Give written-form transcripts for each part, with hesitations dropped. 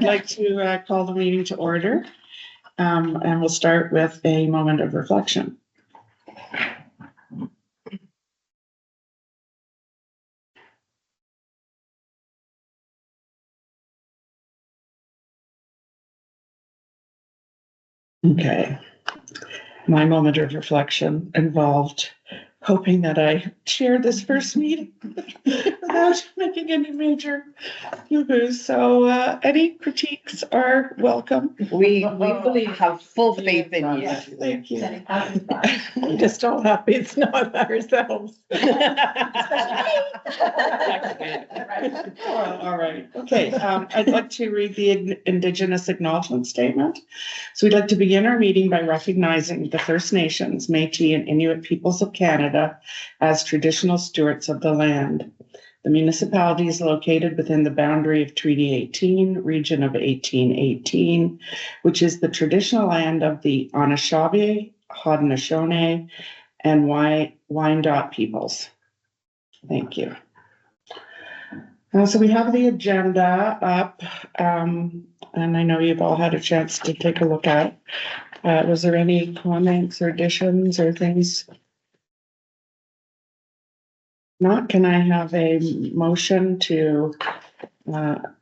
I'd like to call the meeting to order, and we'll start with a moment of reflection. Okay. My moment of reflection involved hoping that I shared this first meeting without making any major boo-boos. So any critiques are welcome. We believe, have full faith in you. Thank you. I'm just all happy it's not ourselves. All right, okay, I'd like to read the Indigenous Acknowledgement Statement. So we'd like to begin our meeting by recognizing the First Nations, Métis, and Inuit peoples of Canada as traditional stewards of the land. The municipality is located within the boundary of Treaty 18, region of 1818, which is the traditional land of the Anishinaabe, Haudenosaunee, and Wyandot peoples. Thank you. So we have the agenda up, and I know you've all had a chance to take a look at it. Was there any comments or additions or things? Not, can I have a motion to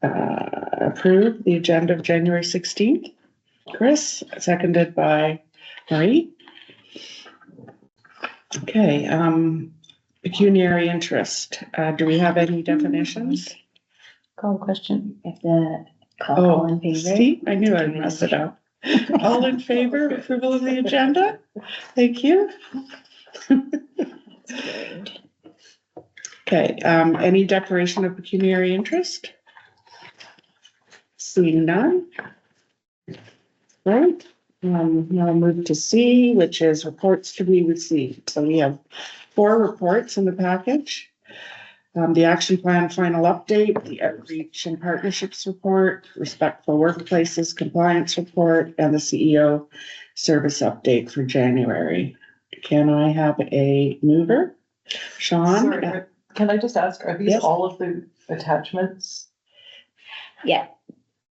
approve the agenda of January 16th? Chris, seconded by Marie. Okay, pecuniary interest. Do we have any definitions? Call question. If the Oh, all in favor. see, I knew I'd mess it up. All in favor of approval of the agenda? Thank you. Okay, any declaration of pecuniary interest? Seeing none. Right, now I'll move to C, which is reports to be received. So we have 4 reports in the package. The action plan final update, the outreach and partnerships report, respectful workplaces compliance report, and the CEO service update for January. Can I have a mover? Sean? Sorry, can I just ask, are these Yes. all of the attachments? Yeah.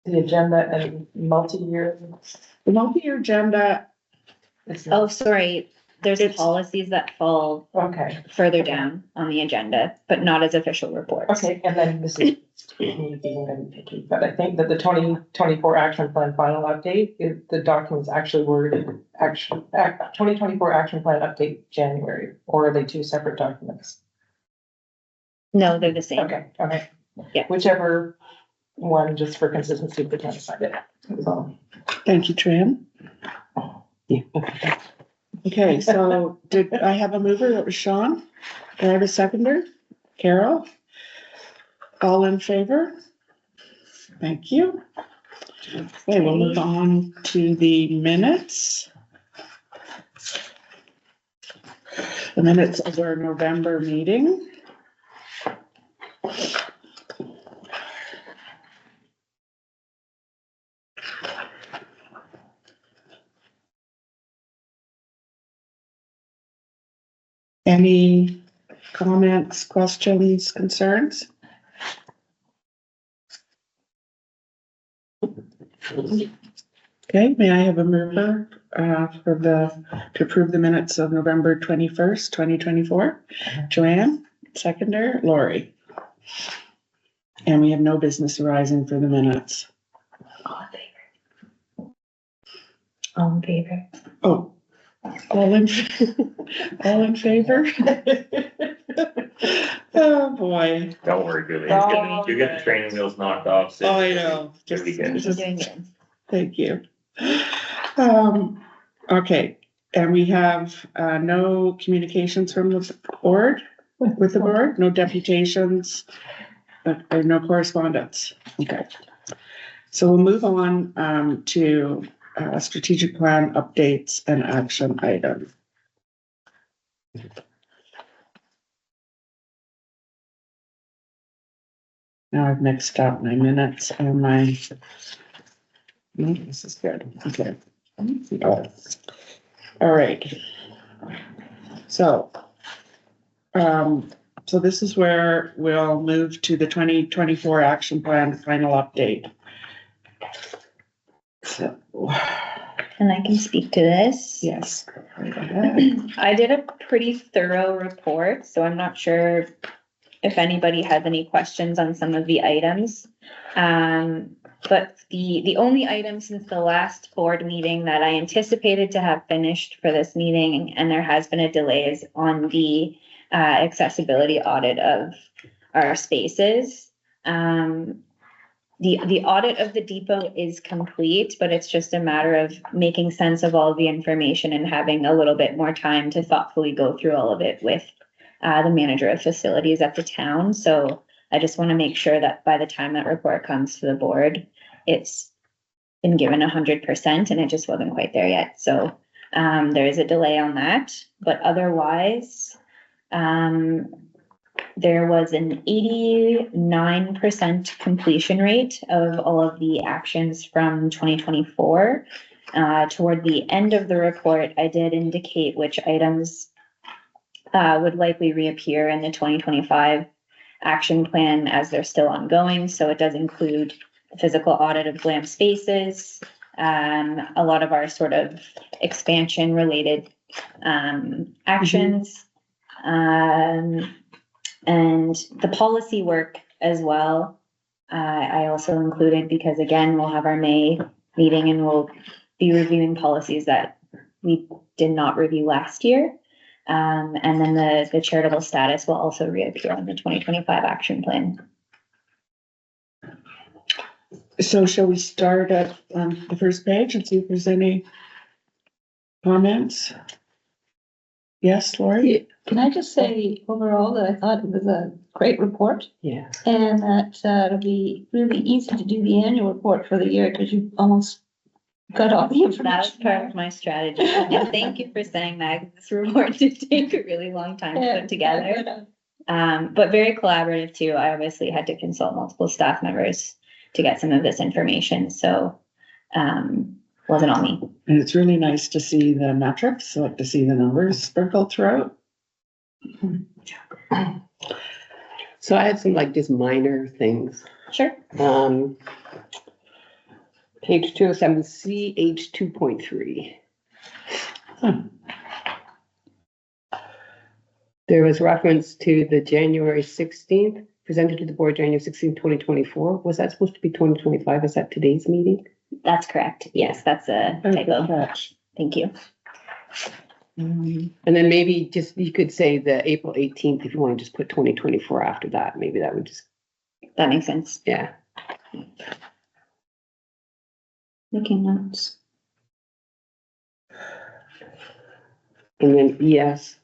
The agenda and multi-year? The multi-year agenda, Oh, sorry. There's It's- policies that fall Okay, further down on the agenda, but not as official reports. okay, and then this is me being very picky, but I think that the 2024 action plan final update, the document's actually worded, 2024 action plan update January, or are they 2 separate documents? No, they're the same. Okay, okay. Yeah. Whichever one, just for consistency, we can decide it. So, thank you, Tran. yeah. Okay, so did I have a mover? That was Sean. Do I have a seconder? Carol? All in favor? Thank you. Okay, we'll move on to the minutes. The minutes of our November meeting. Any comments, questions, concerns? Okay, may I have a mover to approve the minutes of November 21st, 2024? Joanne, seconder, Lori. And we have no business arising for the minutes. All in favor. All in favor. Oh, all in, all in favor? Oh, boy. Don't worry, Julie. Oh, You get the training wheels knocked off. so Oh, I know. Just be good. You're Just- doing good. Thank you. Okay, and we have, no communications from the board, with the board, no deputations, or no correspondence. Okay. So we'll move on, to, strategic plan updates and action item. Now I've mixed up my minutes and my. This is good, okay. All right. So, so this is where we'll move to the 2024 action plan final update. and I can speak to this. Yes. Right ahead. I did a pretty thorough report, so I'm not sure if anybody has any questions on some of the items. But the only item since the last board meeting that I anticipated to have finished for this meeting, and there has been a delay, is on the accessibility audit of our spaces. The audit of the depot is complete, but it's just a matter of making sense of all the information and having a little bit more time to thoughtfully go through all of it with the manager of facilities at the town. So I just want to make sure that by the time that report comes to the board, it's been given 100%, and it just wasn't quite there yet. So there is a delay on that, but otherwise, there was an 89% completion rate of all of the actions from 2024. Toward the end of the report, I did indicate which items would likely reappear in the 2025 action plan as they're still ongoing. So it does include the physical audit of GLAM spaces, a lot of our sort of expansion related actions, and the policy work as well. I also included, because again, we'll have our May meeting and we'll be reviewing policies that we did not review last year. And then the charitable status will also reappear on the 2025 action plan. So shall we start at the first page and see if there's any comments? Yes, Lori? Can I just say overall that I thought it was a great report, Yeah. and that it'll be really easy to do the annual report for the year because you almost got all the That was information. part of my strategy. And thank you for saying that, 'cause this report did take a really long time to put together. But very collaborative too. I obviously had to consult multiple staff members to get some of this information. So, wasn't on me. And it's really nice to see the metrics, like to see the numbers sprinkled throughout. So I had some like just minor things. Sure. Page 207, CH 2.3. There was reference to the January 16th, presented to the board January 16th, 2024. Was that supposed to be 2025? Is that today's meeting? That's correct. Yes, that's a typo. Thank you. And then maybe just, you could say the April 18th, if you want to just put 2024 after that, maybe that would just, That makes sense. yeah. Making notes. And then ES.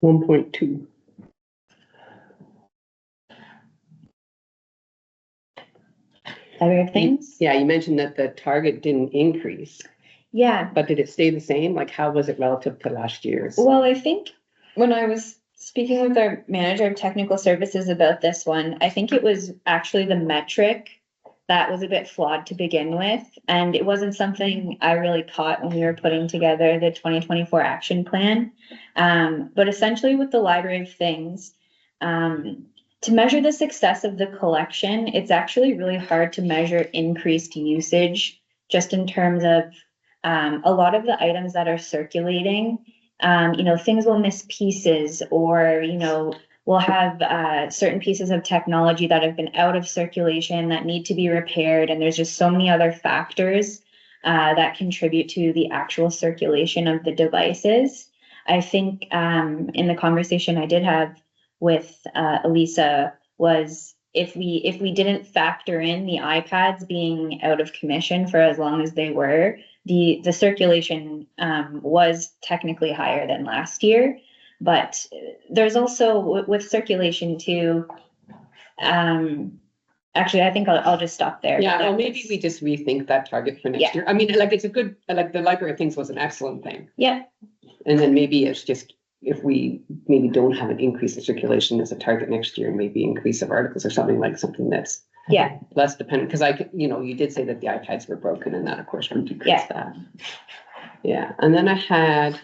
1.2. Other things? Yeah, you mentioned that the target didn't increase, Yeah. but did it stay the same? Like, how was it relative to last year's? Well, I think when I was speaking with our manager of technical services about this one, I think it was actually the metric that was a bit flawed to begin with. And it wasn't something I really caught when we were putting together the 2024 action plan. But essentially with the Library of Things, to measure the success of the collection, it's actually really hard to measure increased usage just in terms of a lot of the items that are circulating. Things will miss pieces, or, we'll have certain pieces of technology that have been out of circulation that need to be repaired. And there's just so many other factors that contribute to the actual circulation of the devices. I think in the conversation I did have with Elisa was if we didn't factor in the iPads being out of commission for as long as they were, the circulation was technically higher than last year. But there's also with circulation too. Actually, I think I'll just stop there. Yeah, well, maybe we just rethink that target for next Yeah. year. I mean, like, it's a good, like, the Library of Things was an excellent thing. Yeah. And then maybe it's just, if we maybe don't have an increase in circulation as a target next year, maybe increase of articles or something that's Yeah. less dependent, because you did say that the iPads were broken, and that of course would decrease Yeah. that. Yeah, and then I had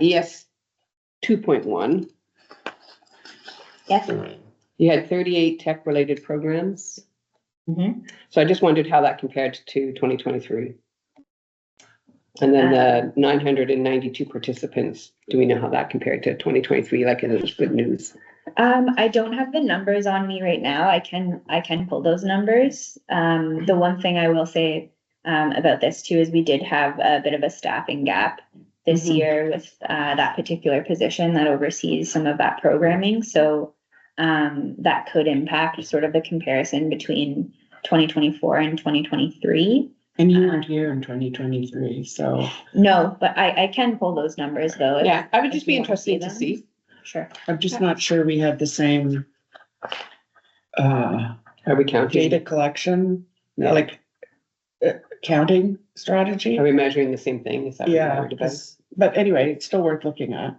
ES 2.1. Yes. You had 38 tech-related programs. Mhm. So I just wondered how that compared to 2023. And then the 992 participants, do we know how that compared to 2023? Like, it was good news. I don't have the numbers on me right now. I can pull those numbers. The one thing I will say about this too is we did have a bit of a staffing gap this Mhm. year with that particular position that oversees some of that programming. So that could impact sort of the comparison between 2024 and 2023. And you weren't here in 2023, so No, but I can pull those numbers though. if- Yeah, I would if just you be wanna see interested to them. see. Sure. I'm just not sure we had the same Are we counting? data collection, Yeah. like counting strategy. Are we measuring the same thing? Is that what you're Yeah, worried about? 'cause- but anyway, it's still worth looking at.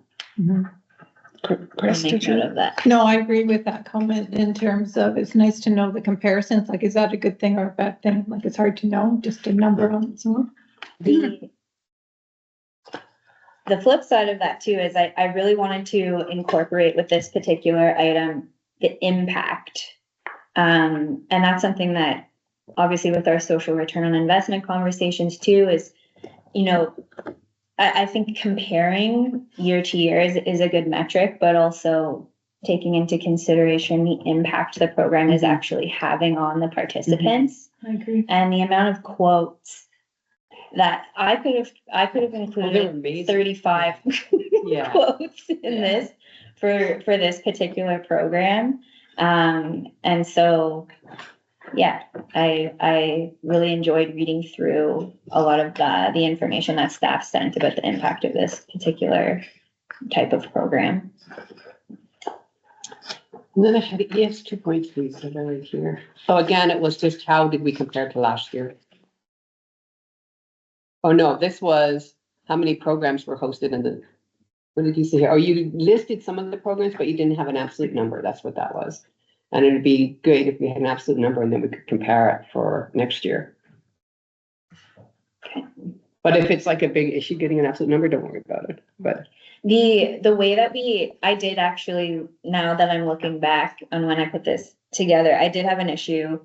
I'll Chris, make did note you? of that. No, I agree with that comment in terms of it's nice to know the comparisons, like, is that a good thing or a bad thing? Like, it's hard to know, just a number on its own. The flip side of that too is I really wanted to incorporate with this particular item, the impact. And that's something that obviously with our social return on investment conversations too is, you know, I think comparing year to year is a good metric, but also taking into consideration the impact the program is actually having on the participants. I agree. And the amount of quotes that I could have Oh, they were included amazing. 35 Yeah. quotes in this for this particular program. And so, yeah, I really enjoyed reading through a lot of the information that staff sent about the impact of this particular type of program. And then I had ES 2.3, so they're right here. Oh, again, it was just how did we compare to last year? Oh, no, this was how many programs were hosted in the, what did you say here? Oh, you listed some of the programs, but you didn't have an absolute number. That's what that was. And it'd be great if we had an absolute number and then we could compare it for next year. Okay. But if it's like a big issue getting an absolute number, don't worry about it. But The way that I did actually, now that I'm looking back on when I put this together, I did have an issue.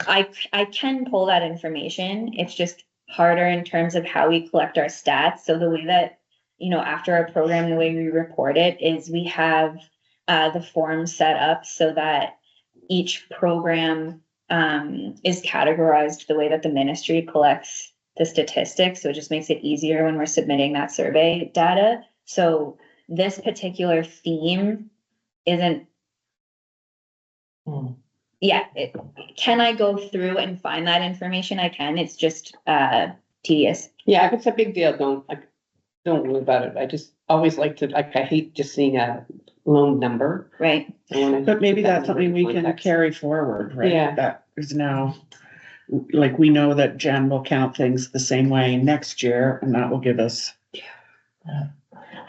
I can pull that information. It's just harder in terms of how we collect our stats. So the way that, you know, after our program, the way we report it is we have the form set up so that each program is categorized the way that the ministry collects the statistics. So it just makes it easier when we're submitting that survey data. So this particular theme isn't, yeah, can I go through and find that information? I can, it's just tedious. yeah, if it's a big deal, don't worry about it. I just always like to, I hate just seeing a lone number. Right. I wanna But maybe put that that's something number in we can context. carry forward, right? Yeah. That is now, like, we know that Jen will count things the same way next year, and that will give us.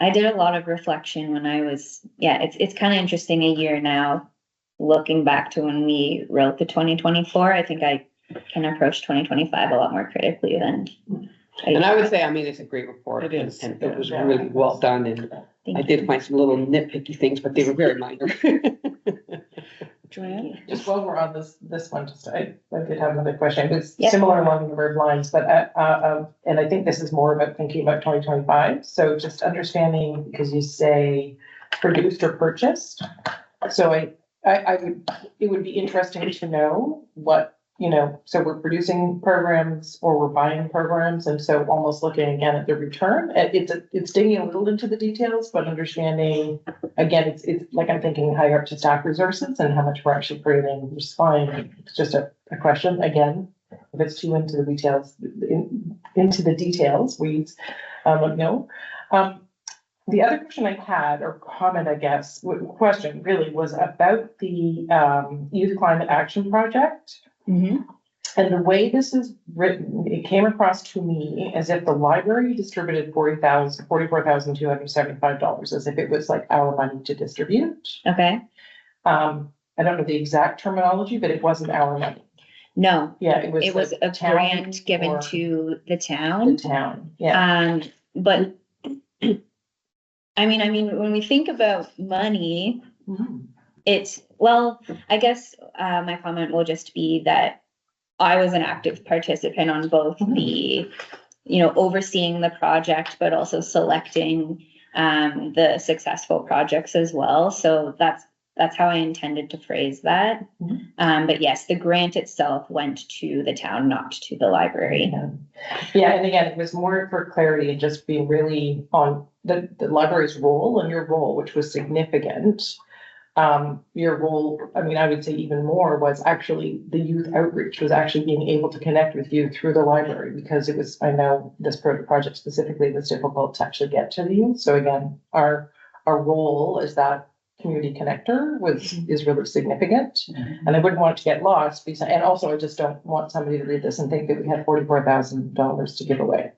I did a lot of reflection when I was, it's kind of interesting a year now, looking back to when we wrote the 2024. I think I can approach 2025 a lot more critically than. And I would say, I mean, it's a great report. It is. And it was really well done, and Thank I you. did find some little nitpicky things, but they were very minor. Joanne? Just while we're on this one, just I did have another question. It's Yeah. similar along the lines, but and I think this is more about thinking about 2025. So just understanding, because you say produced or purchased. So I would, it would be interesting to know what, you know, so we're producing programs or we're buying programs, and so almost looking again at the return. It's digging a little into the details, but understanding, again, it's like I'm thinking higher up to staff resources and how much we're actually creating, which is fine. It's just a question, again, if it's too into the details, into the details, weeds, let me know. The other question I had, or comment, I guess, question really was about the Youth Climate Action Project. Mhm. And the way this is written, it came across to me as if the library distributed $44,275, as if it was like our money to distribute. Okay, I don't know the exact terminology, but it wasn't our money. no, Yeah, it was. it was like a town grant given or to the The town. town, yeah. But I mean, when we think about money, Mhm. it's Well, I guess, my comment will just be that I was an active participant on both the, overseeing the project, but also selecting, the successful projects as well. So that's how I intended to phrase that. But yes, the grant itself went to the town, not to the library. Yeah, and again, it was more for clarity and just being really on the library's role and your role, which was significant. Your role, I mean, I would say even more was actually the youth outreach, was actually being able to connect with you through the library, because it was, I know this project specifically was difficult to actually get to the youth. So again, our role as that community connector is really significant. And I wouldn't want it to get lost, because, and also I just don't want somebody to read this and think that we had $44,000 to give away.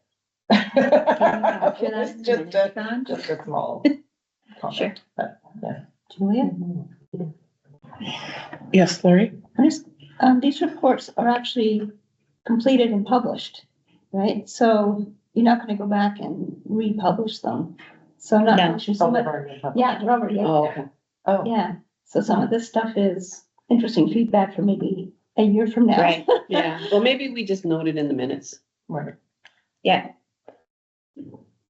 It's just a small comment. Sure. But, yeah. Julia? Yes, Larry? These reports are actually completed and published, right? So you're not gonna go back and republish them. So I'm not No. really sure So some they've of, already been published. yeah, they're already out Oh, there. okay. Oh, Yeah, so some of this stuff is interesting feedback for maybe a year from now. Right, Yeah, well, maybe we just note it in the minutes. right. yeah,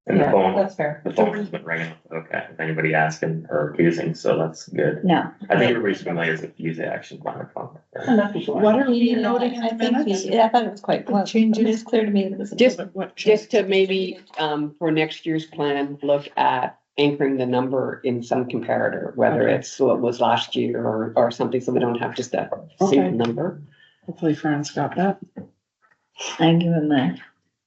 And the Yeah, phone, that's fair. the phone has been ringing, okay, if anybody asking or accusing, so that's good. no. I think everybody's familiar with the use action plan. Enough people. What are we Yeah, noting in I the think minutes? I thought it was quite well. Changes. It is clear to me that it was. Just- What Just to maybe, for next year's plan, look at anchoring the number in some comparator, whether Okay. it's what was last year or something, so we don't have just a Okay. single number. Hopefully Fran's got that. I give him a,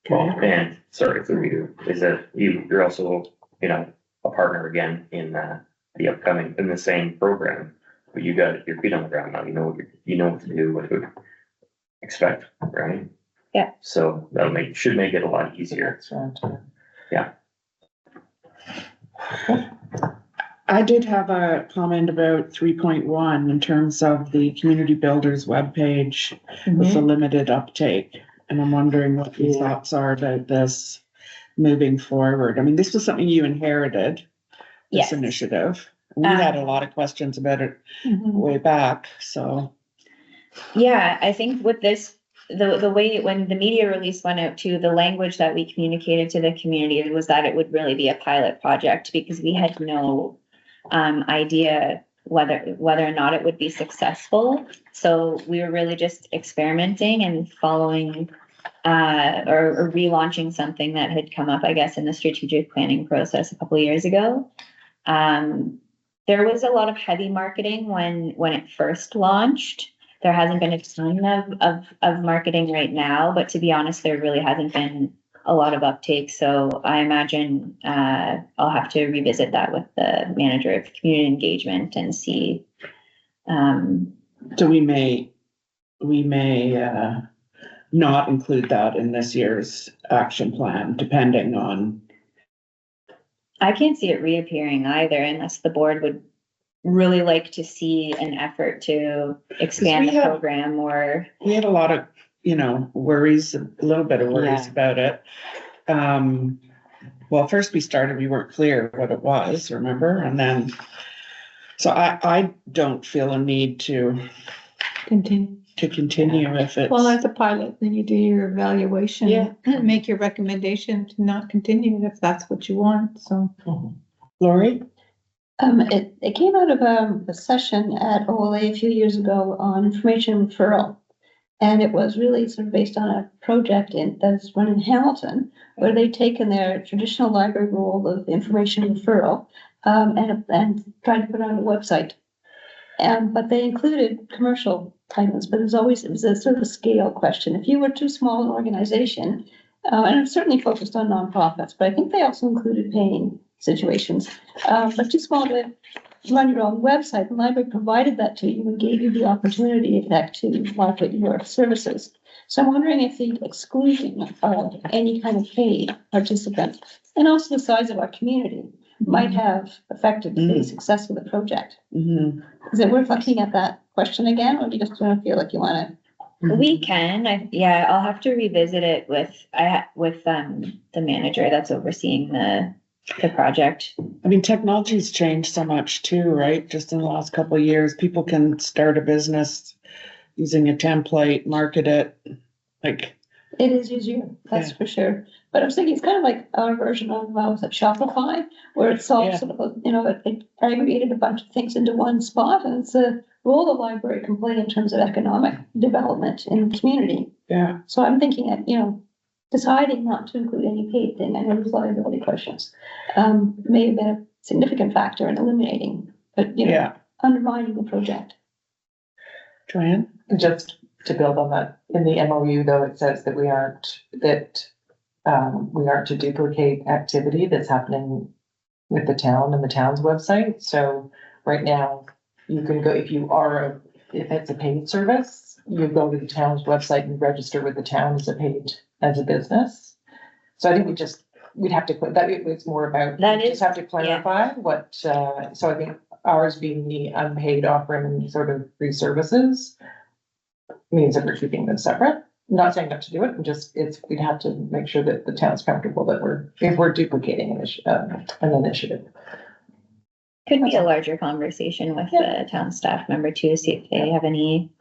Well, and sorry for you, is that you're also, a partner again in the upcoming, in the same program. But you got your feet on the ground now, you know what to do, what to expect, right? Yeah. So should make it a lot easier. That's right. I did have a comment about 3.1 in terms of the community builders webpage with the limited uptake. And I'm wondering what your Yeah. thoughts are about this moving forward. I mean, this was something you inherited, this yes. initiative. We had a lot of questions about it Mhm. way back, so. Yeah, I think with this, the way, when the media release went out to, the language that we communicated to the community was that it would really be a pilot project, because we had no idea whether or not it would be successful. So we were really just experimenting and following or relaunching something that had come up, I guess, in the strategic planning process a couple of years ago. There was a lot of heavy marketing when it first launched. There hasn't been a ton of marketing right now, but to be honest, there really hasn't been a lot of uptake. So I imagine I'll have to revisit that with the manager of community engagement and see. So we may not include that in this year's action plan, depending on. I can't see it reappearing either, unless the board would really like to see an effort to expand we the have- program or. We had a lot of, worries, a little bit of worries Yeah. about it. Well, first we started, we weren't clear what it was, remember? And then, so I don't feel a need to Continue. continue if it's. Well, as a pilot, then you do your evaluation. Yeah. And make your recommendation to not continue if that's what you want, so. Lori? It came out of a session at OLA a few years ago on information referral. And it was really sort of based on a project that's run in Hamilton, where they'd taken their traditional library role of information referral, and tried to put it on a website. But they included commercial items, but it was a sort of a scale question. If you were too small an organization, and it's certainly focused on nonprofits, but I think they also included paying situations, but too small to run your own website, the library provided that to you and gave you the opportunity, in fact, to market your services. So I'm wondering if the exclusion of any kind of paid participant, and also the size of our community, might have affected the success of the project. Mm-hmm. Is it worth looking at that question again, or do you just don't feel like you wanna? We can, I'll have to revisit it with the manager that's overseeing the the project. I mean, technology's changed so much too, right? Just in the last couple of years, people can start a business using a template, market it, like, It is easier, that's Yeah. for sure. But I was thinking it's kind of like our version of, was it Shopify, where it solves Yeah. sort of, it aggregated a bunch of things into one spot, and it's a role the library can play in terms of economic development in the community. yeah, So I'm thinking that, deciding not to include any paid thing, I know there's liability questions, may have been a significant factor in eliminating, but, yeah. undermining the project. Joanne? Just to build on that, in the MOU though, it says that we aren't to duplicate activity that's happening with the town and the town's website. So right now, you can go, if it's a paid service, you go to the town's website and register with the town as a business. So I think we'd have to put that, it's more about, That we just is- have to clarify what, so I think ours being the unpaid offering sort of free services means that we're keeping them separate. Not saying not to do it, we'd have to make sure that the town's comfortable that if we're duplicating an initiative. Could be a larger conversation with the town staff member too, see if they have any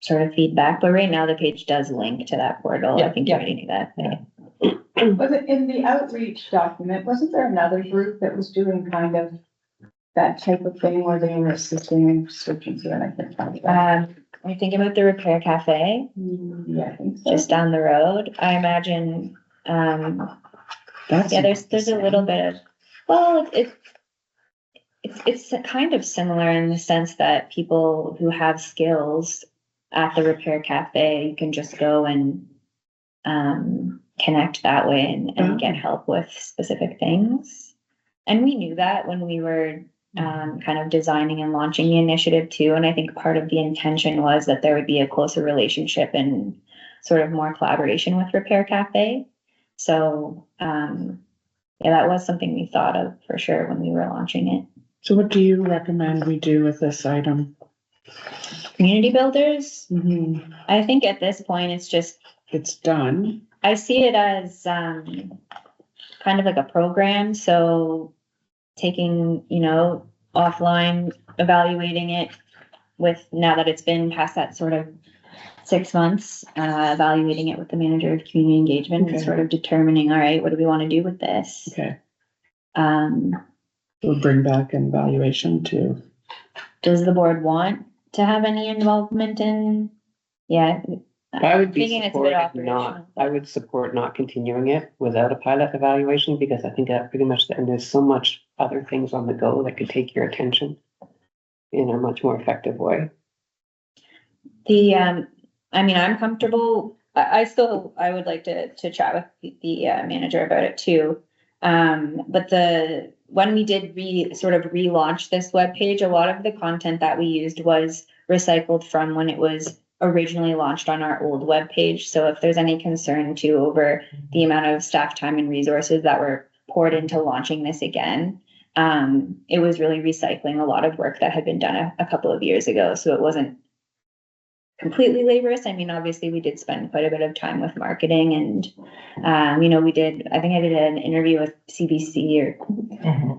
sort of feedback, but right now the page does link to that portal. I Yeah, think you yeah. already knew that. Yeah. Was it in the outreach document, wasn't there another group that was doing kind of that type of thing where they were assisting in searching through, and I can't find it. Are you thinking about the Repair Cafe Yeah, I think so. just down the road? I imagine, That's. yeah, there's a little bit of, well, it's kind of similar in the sense that people who have skills at the Repair Cafe, you can just go and connect that way and get help with specific things. And we knew that when we were kind of designing and launching the initiative too. And I think part of the intention was that there would be a closer relationship and sort of more collaboration with Repair Cafe. So, yeah, that was something we thought of for sure when we were launching it. So what do you recommend we do with this item? Community builders, Mhm. I think at this point, it's just, It's done. I see it as kind of like a program. So taking, offline, evaluating it with, now that it's been past that sort of 6 months, evaluating it with the manager of community engagement and Okay. sort of determining, all right, what do we want to do with this? Okay, Um, we'll bring back an evaluation too. does the board want to have any involvement in? Yeah. I would be Thinking it's a bit supportive not, operational. I would support not continuing it without a pilot evaluation, because I think that pretty much, and there's so much other things on the go that could take your attention in a much more effective way. I'm comfortable, I would like to chat with the manager about it too. But when we did sort of relaunch this webpage, a lot of the content that we used was recycled from when it was originally launched on our old webpage. So if there's any concern too over the amount of staff time and resources that were poured into launching this again, it was really recycling a lot of work that had been done a couple of years ago. So it wasn't completely laborious. I mean, obviously we did spend quite a bit of time with marketing and, I think I did an interview with CBC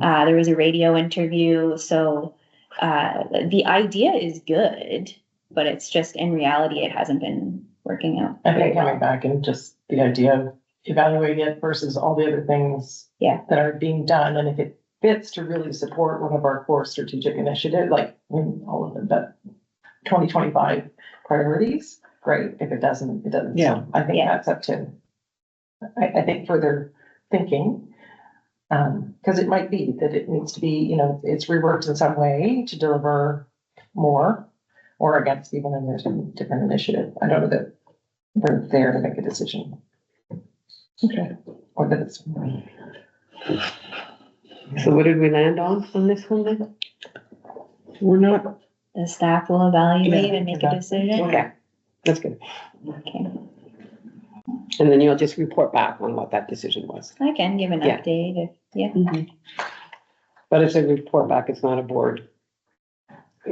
or there was a radio interview. So the idea is good, but it's just in reality, it hasn't been working out. I very think coming well. back and just the idea of evaluating it versus all the other things. Yeah. That are being done, and if it fits to really support one of our core strategic initiatives, like all of them, that 2025 priorities, great. If it doesn't, it doesn't. Yeah. So I think Yeah. that's up to, I think further thinking. Cause it might be that it needs to be, it's reworked in some way to deliver more. Or against even in there's a different initiative. I don't know that we're there to make a decision. Okay. Or that it's. So what did we land on this one then? We're not, The staff will evaluate Yeah, and make a okay. decision. Okay, that's good. Okay. And then you'll just report back on what that decision was. I can give an Yeah. update if, mhm. But it's a report back, it's not a board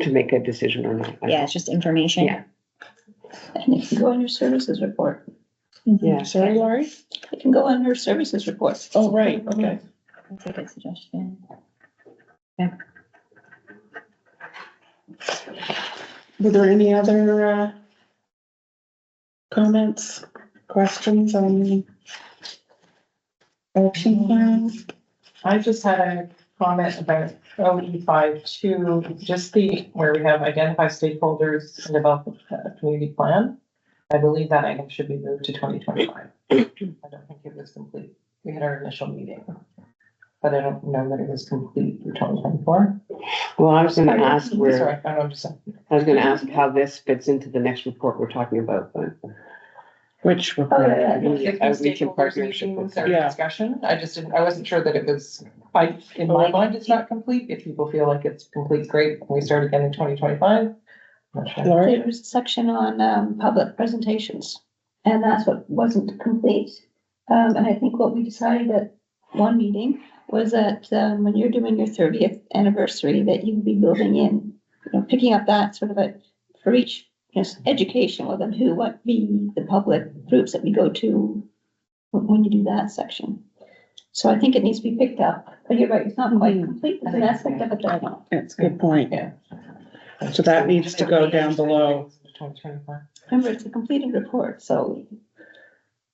to make a decision or not. yeah, it's just information. Yeah. And it can go in your services report. Yeah. Sorry, Laurie? It can go under services reports. Oh, right, okay. That's a good suggestion. Were there any other, comments, questions on the action plan? I just had a comment about OE 5.2, just where we have identify stakeholders and develop a community plan. I believe that item should be moved to 2025. I don't think it was complete. We had our initial meeting, but I don't know that it was complete for 2024. Well, I was gonna ask Sorry, I'm just saying. I was gonna ask how this fits into the next report we're talking about, but. Which Oh, report? yeah, The outreach and Stakeholders partnership with meetings or Yeah. discussion, I wasn't sure that it was, in my mind, it's not complete. If people feel like it's complete, great, we start again in 2025. Not sure. Laurie? There was a section on, public presentations, and that's what wasn't complete. And I think what we decided at one meeting was that, when you're doing your 30th anniversary, that you would be building in, picking up that sort of for each, education, well, then who, what be the public groups that we go to when you do that section. So I think it needs to be picked up, but you're right, it's not quite complete, there's an aspect of it that I don't. That's a good point. Yeah. So that needs to go down below. 2025. Remember, it's a completed report, so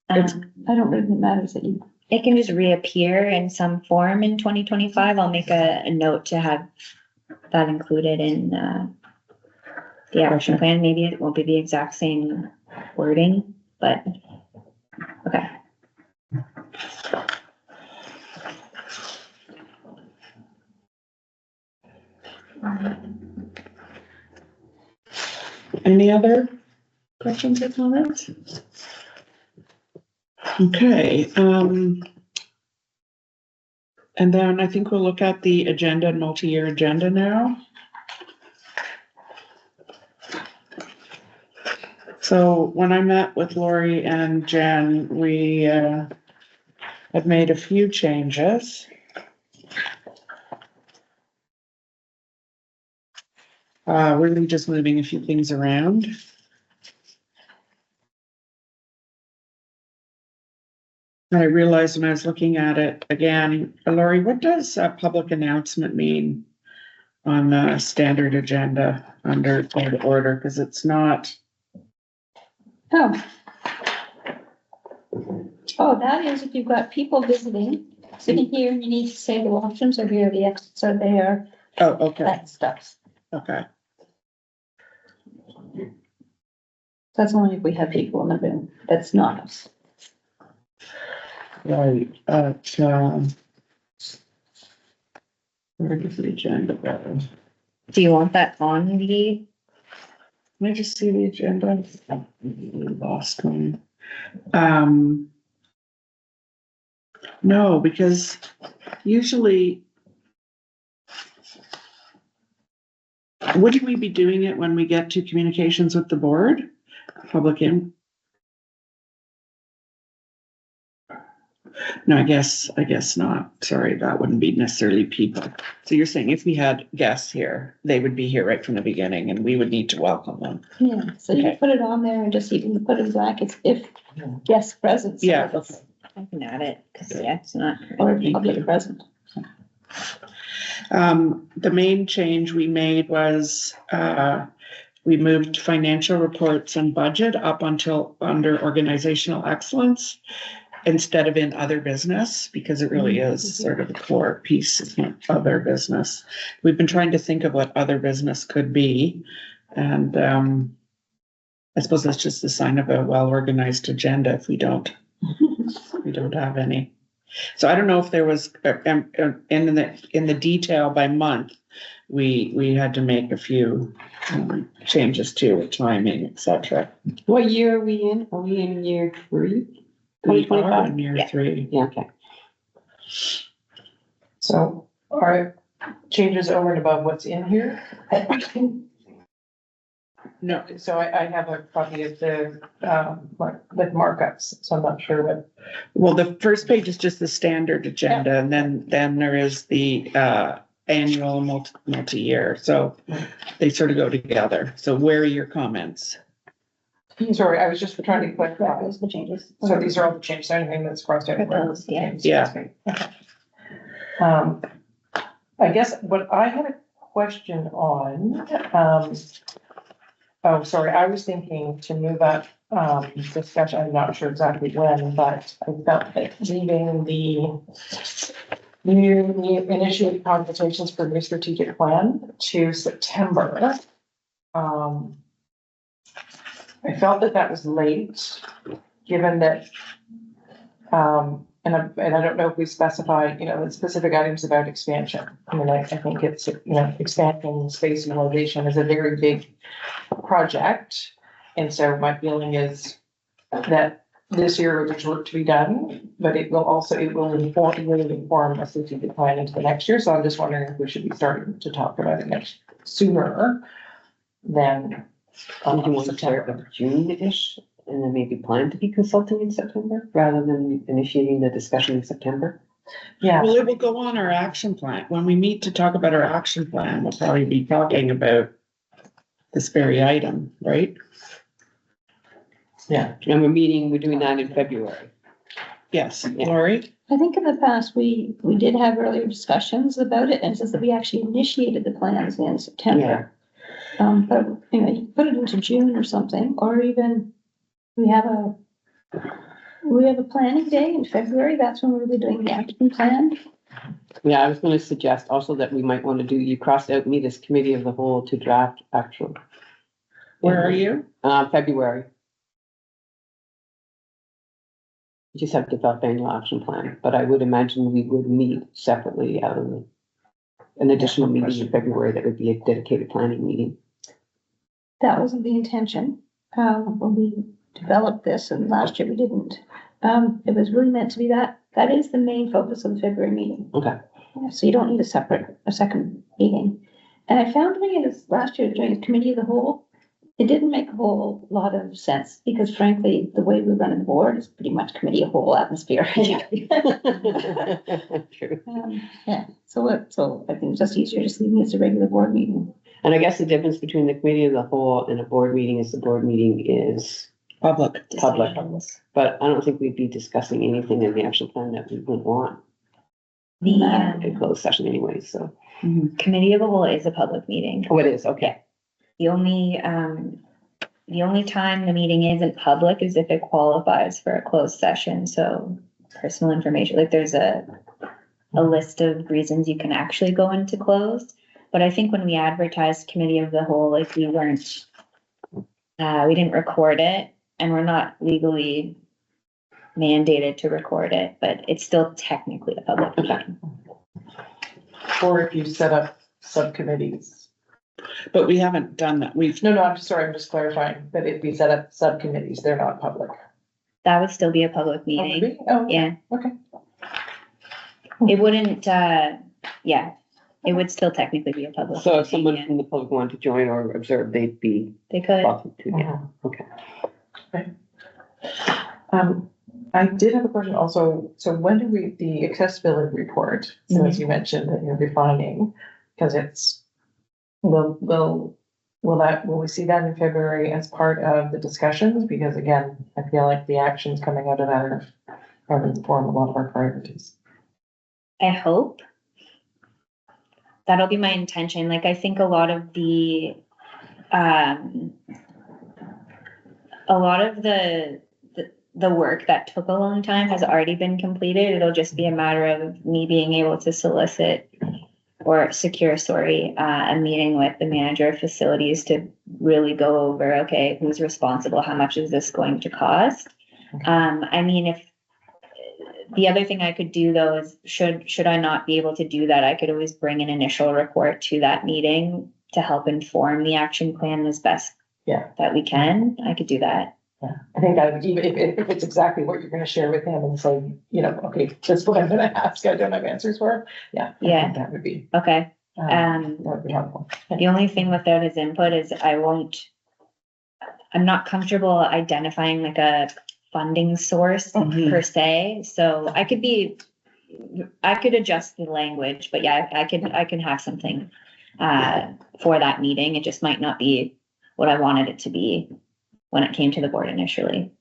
It's- I don't really think it matters that you. It can just reappear in some form in 2025. I'll make a note to have that included in, the action plan. Maybe it won't be the exact same wording, but, okay. Any other questions or comments? Okay, and then I think we'll look at the agenda and multi-year agenda now. So when I met with Lori and Jen, we, had made a few changes. Really just moving a few things around. I realized when I was looking at it again, Lori, what does a public announcement mean on the standard agenda under code of order? Because it's not, Oh. Oh, that is if you've got people visiting, sitting here, you need to say the washrooms are here, the exits are there, oh, okay, that stuff. okay. That's only if we have people in the room, that's not us. Right, where does the agenda go? Do you want that on the, Can I just see the agenda? Lost one. No, because usually wouldn't we be doing it when we get to communications with the board? Public in? No, I guess not. Sorry, that wouldn't be necessarily people. So you're saying if we had guests here, they would be here right from the beginning and we would need to welcome them. Yeah, so you Okay. put it on there and just even put in brackets if guest present. so Yeah, it's- I can add it, cause yeah, it's not. Or Thank public you. present. The main change we made was, we moved financial reports and budget up until under organizational excellence instead of in other business, because it really is sort of a core piece of other business. We've been trying to think of what other business could be. And, I suppose that's just a sign of a well-organized agenda if we don't have any. So I don't know if there was, in the detail by month, we had to make a few changes to timing, et cetera. What year are we in? Are we in year 3? We are 2025? in year Yeah. 3. Yeah, okay. So are changes over and above what's in here? No, So I have a copy of the, with markups, so I'm not sure what. well, the first page is just the standard agenda, and then there is the annual multi-year, so they sort of go together. So where are your comments? Sorry, I was just trying to clarify. Those are the changes. So these are all the changes, anything that's crossed out. Proposed, yeah. Yeah. I guess what I had a question on, oh, sorry, I was thinking to move up, discussion, I'm not sure exactly when, but I felt that leaving the new initiated consultations for new strategic plan to September. I felt that that was late, given that, and I don't know if we specified, the specific items about expansion. I mean, I think it's, expansion, space utilization is a very big project. And so my feeling is that this year there's work to be done, but it will really inform a strategic plan into the next year. So I'm just wondering if we should be starting to talk about it sooner than Did you want to start September. with June-ish and then maybe plan to be consulting in September rather than initiating the discussion in September? Yeah. Well, it will go on our action plan. When we meet to talk about our action plan, we'll probably be talking about this very item, right? Yeah. And we're doing that in February. Yes, Yeah. Lori? I think in the past, we did have earlier discussions about it, and it says that we actually initiated the plans in September. But, you put it into June or something, or even we have a planning day in February. That's when we'll be doing the action plan. Yeah, I was gonna suggest also that we might want to you crossed out meet as committee of the whole to draft actual. Where are you? February. We just have to develop annual action plan, but I would imagine we would meet separately out of an additional meeting in February that would be a dedicated planning meeting. That wasn't the intention, when we developed this, and last year we didn't. It was really meant to be that is the main focus of the February meeting. Okay. Yeah, so you don't need a second meeting. And I found doing it last year during the committee of the whole, it didn't make a whole lot of sense, because frankly, the way we run the board is pretty much committee of whole atmosphere. True. Yeah, so I think it's just easier just leaving it as a regular board meeting. And I guess the difference between the committee of the whole and a board meeting is the board meeting is Public. public. But I don't think we'd be discussing anything in the action plan that we wouldn't want The in closed session anyway, so. committee of the whole is a public meeting. Oh, it is, okay. The only time the meeting isn't public is if it qualifies for a closed session, so personal information, like there's a list of reasons you can actually go into closed. But I think when we advertised committee of the whole, like we didn't record it, and we're not legally mandated to record it, but it's still technically a public meeting. Or if you set up subcommittees. But we haven't done that. No, I'm sorry, I'm just clarifying that if we set up subcommittees, they're not public. That would still be a public Oh, meeting, really? Oh, yeah. Okay. It wouldn't, it would still technically be a public. So if meeting, someone yeah. from the public wanted to join or observe, they'd be They could. welcome to, yeah, okay. I did have a question also. So when do the accessibility report, so as you mentioned, that you're defining, because it's, will we see that in February as part of the discussions? Because again, I feel like the actions coming out of that are inform a lot of our priorities. I hope. That'll be my intention. Like, I think a lot of the work that took a long time has already been completed. It'll just be a matter of me being able to secure, a meeting with the manager of facilities to really go over, okay, who's responsible? How much is this going to cost? I mean, if the other thing I could do though is should I not be able to do that, I could always bring an initial report to that meeting to help inform the action plan as best that we can. I could do that. Yeah, I think that even if it's exactly what you're gonna share with him and say, okay, this is what I'm gonna ask, I don't have answers for. Yeah. I Yeah. think that would be, Okay. that would be helpful. The only thing without his input is I'm not comfortable identifying like a funding source per se. So I could adjust the language, but yeah, I can have something for that meeting. It just might not be what I wanted it to be. when it came to the board initially.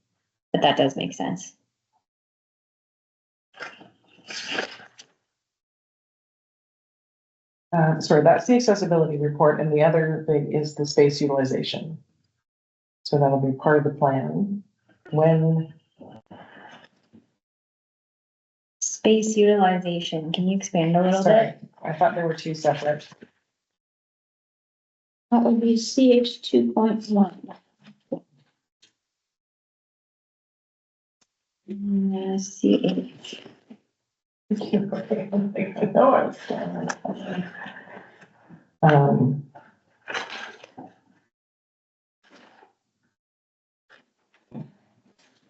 But that does make sense. Sorry, that's the accessibility report, and the other thing is the space utilization. So that'll be part of the plan. When, Space utilization, can you expand a little sorry, bit? I thought there were two separate. That would be CH 2.1. See, Um.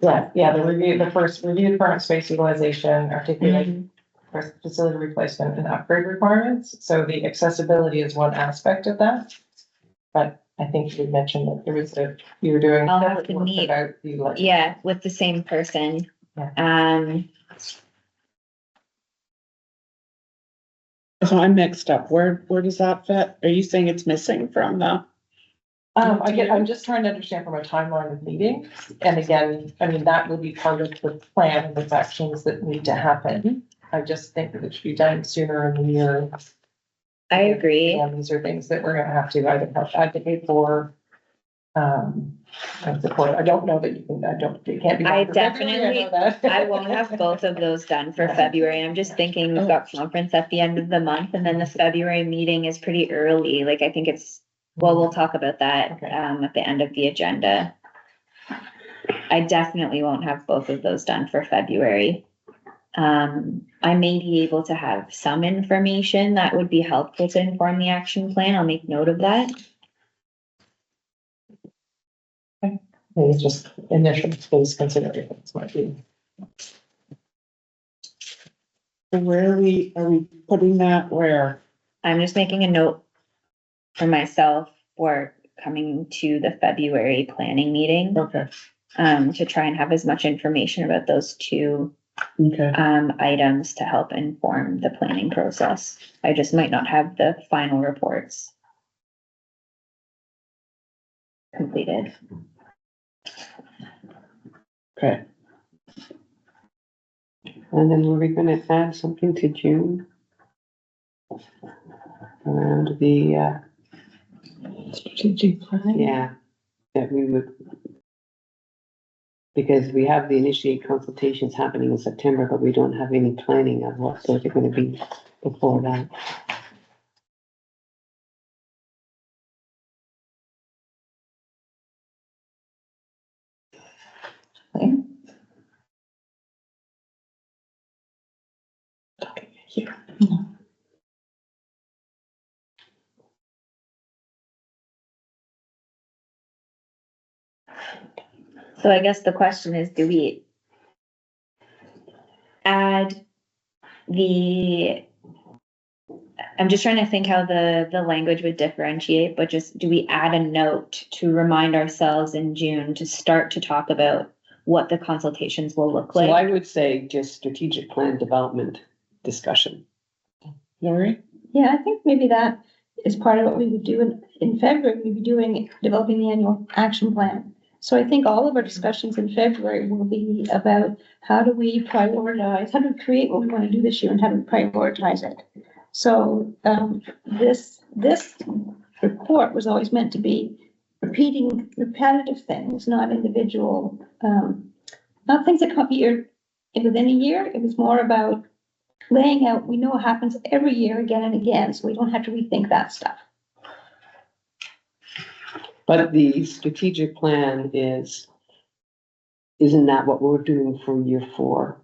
Yeah, the first review current space utilization, articulate facility replacement and upgrade requirements. So the accessibility is one aspect of that. But I think you mentioned that you were doing. I'll have to work meet. about the, like, yeah, with the same person. Yeah. So I'm mixed up. Where does that fit? Are you saying it's missing from the? I'm just trying to understand from a timeline of meetings. And again, I mean, that will be part of the plan with actions that need to happen. I just think that it should be done sooner in the year. I agree. And these are things that we're gonna have to either advocate for. And support. I don't know that you can, it can't be. I done for February, know that. I won't have both of those done for February. I'm just thinking we've got conference at the end of the month and then the February meeting is pretty early. Like, I think it's, well, we'll talk about that, Okay. at the end of the agenda. I definitely won't have both of those done for February. I may be able to have some information that would be helpful to inform the action plan. I'll make note of that. It's just initial space considerations might be. Where are we putting that where? I'm just making a note for myself for coming to the February planning meeting, Okay, to try and have as much information about those two, okay. items to help inform the planning process. I just might not have the final reports completed. Okay. And then were we gonna add something to June? Around the, Strategic plan. yeah, that we would. Because we have the initiate consultations happening in September, but we don't have any planning of what they're gonna be before that. So I guess the question is, do we add the, I'm just trying to think how the language would differentiate, but just, do we add a note to remind ourselves in June to start to talk about what the consultations will look So I like? would say just strategic plan development discussion. Lori? Yeah, I think maybe that is part of what we would do in February, we'd be developing the annual action plan. So I think all of our discussions in February will be about how do we prioritize, how do we create what we want to do this year and how do we prioritize it? So, this report was always meant to be repeating repetitive things, not individual, not things that come up within a year. It was more about laying out, we know what happens every year again and again, so we don't have to rethink that stuff. But the strategic plan isn't that what we're doing for year 4?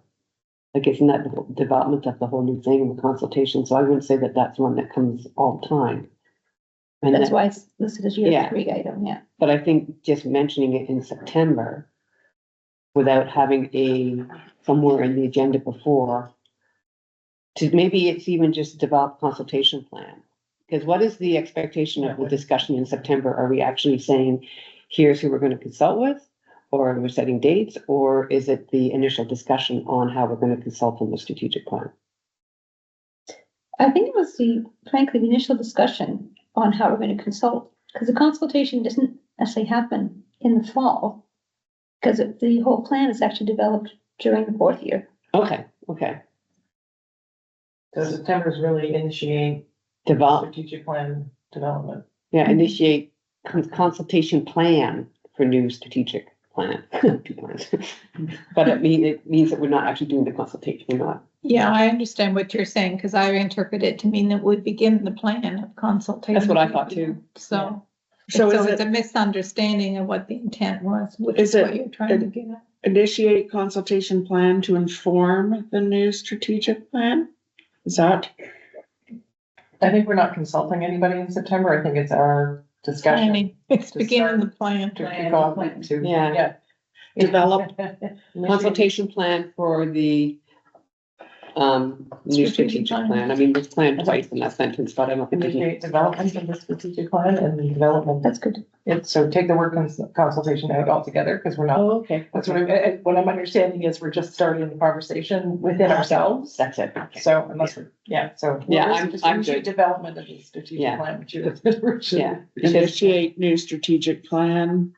Like, isn't that the development of the whole new thing in the consultation? So I wouldn't say that that's one that comes all the time. And That's that- why it's listed as year Yeah. 3 item, yeah. But I think just mentioning it in September without having somewhere in the agenda before, to maybe it's even just develop consultation plan. Because what is the expectation of the discussion in September? Are we actually saying, here's who we're going to consult with? Or we're setting dates? Or is it the initial discussion on how we're going to consult on the strategic plan? I think it was frankly, the initial discussion on how we're going to consult, because the consultation doesn't necessarily happen in the fall. Because the whole plan is actually developed during the fourth year. Okay, okay. So September is really initiate Develop, strategic plan development. yeah, initiate consultation plan for new strategic plan. Two plans. But it means that we're not actually doing the consultation, we're not. Yeah, I understand what you're saying, because I interpret it to mean that we begin the plan of consultation. That's what I thought too. So, So so is it's it a misunderstanding of what the intent was, which Is is what it- you're trying to get at. initiate consultation plan to inform the new strategic plan? Is that, I think we're not consulting anybody in September. I think it's our discussion. Planning, it's to beginning the start. plan. To kick off to, Yeah. yeah. Develop. Consultation plan for the new Strategic strategic plan. plan. I mean, there's plan twice in that sentence, but I don't think. Initiate development of the strategic plan and the development. That's good. So take the word consultation out altogether, because we're not, Okay. that's what I'm understanding is we're just starting the conversation within ourselves. That's it. Okay. So unless we're, yeah, so. Yeah, I'm Initiate good. development of the strategic Yeah. plan, which is. Yeah. Because initiate new strategic plan?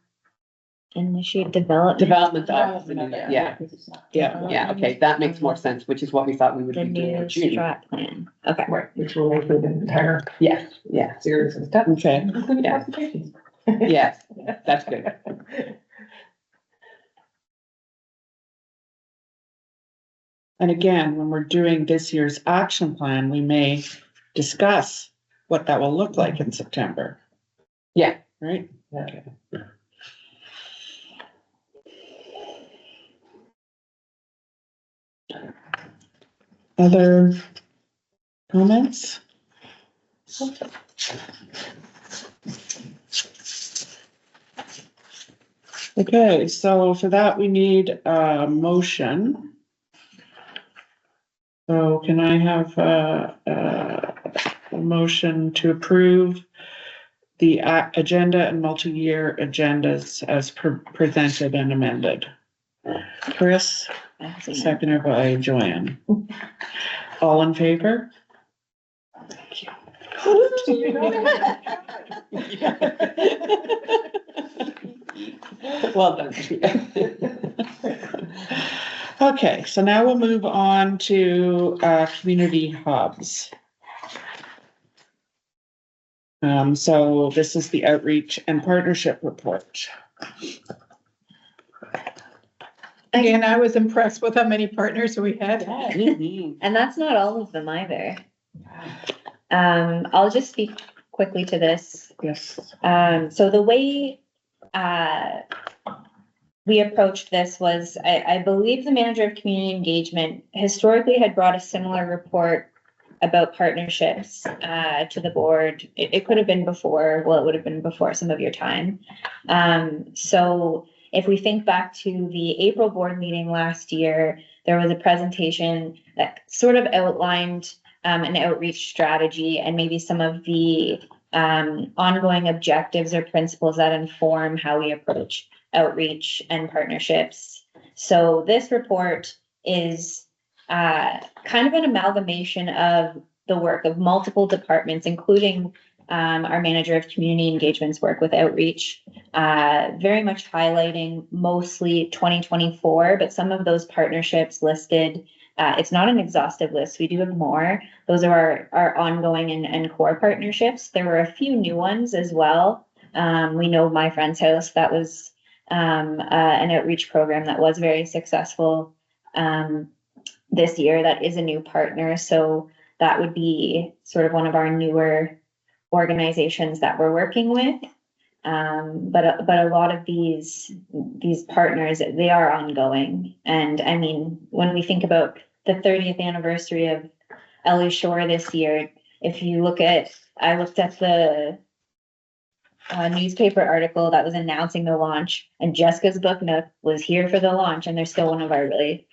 Initiate development. development of, the Development, new- yeah, Yeah. yeah, okay, that makes more sense, which is what we thought we would The be doing in new June. strat plan. Okay. Right, which will include an entire Yes, yes, series of steps. Okay. Including Yeah. consultations. yes, that's good. And again, when we're doing this year's action plan, we may discuss what that will look like in September. Yeah. Right? Yeah. Other comments? Okay, so for that, we need a motion. So can I have a motion to approve the agenda and multi-year agendas as presented and amended? Chris, seconded by Joanne. All in favor? Well done. Okay, so now we'll move on to community hubs. So this is the outreach and partnership report. Again, I was impressed with how many partners we had. Mhm. And that's not all of them either. I'll just speak quickly to this. Yes. So the way, we approached this was, I believe the manager of community engagement historically had brought a similar report about partnerships, to the board. It could have been before, well, it would have been before some of your time. So if we think back to the April board meeting last year, there was a presentation that sort of outlined, an outreach strategy and maybe some of the, ongoing objectives or principles that inform how we approach outreach and partnerships. So this report is kind of an amalgamation of the work of multiple departments, including our manager of community engagements work with outreach, very much highlighting mostly 2024, but some of those partnerships listed. It's not an exhaustive list. We do have more. Those are our ongoing and core partnerships. There were a few new ones as well. We know My Friend's House, that was an outreach program that was very successful this year. That is a new partner. So that would be sort of one of our newer organizations that we're working with. But a lot of these partners, they are ongoing. And I mean, when we think about the 30th anniversary of Ellie Shore this year, if you look at, I looked at the newspaper article that was announcing the launch, and Jessica's Book Nook was here for the launch, and they're still one of our really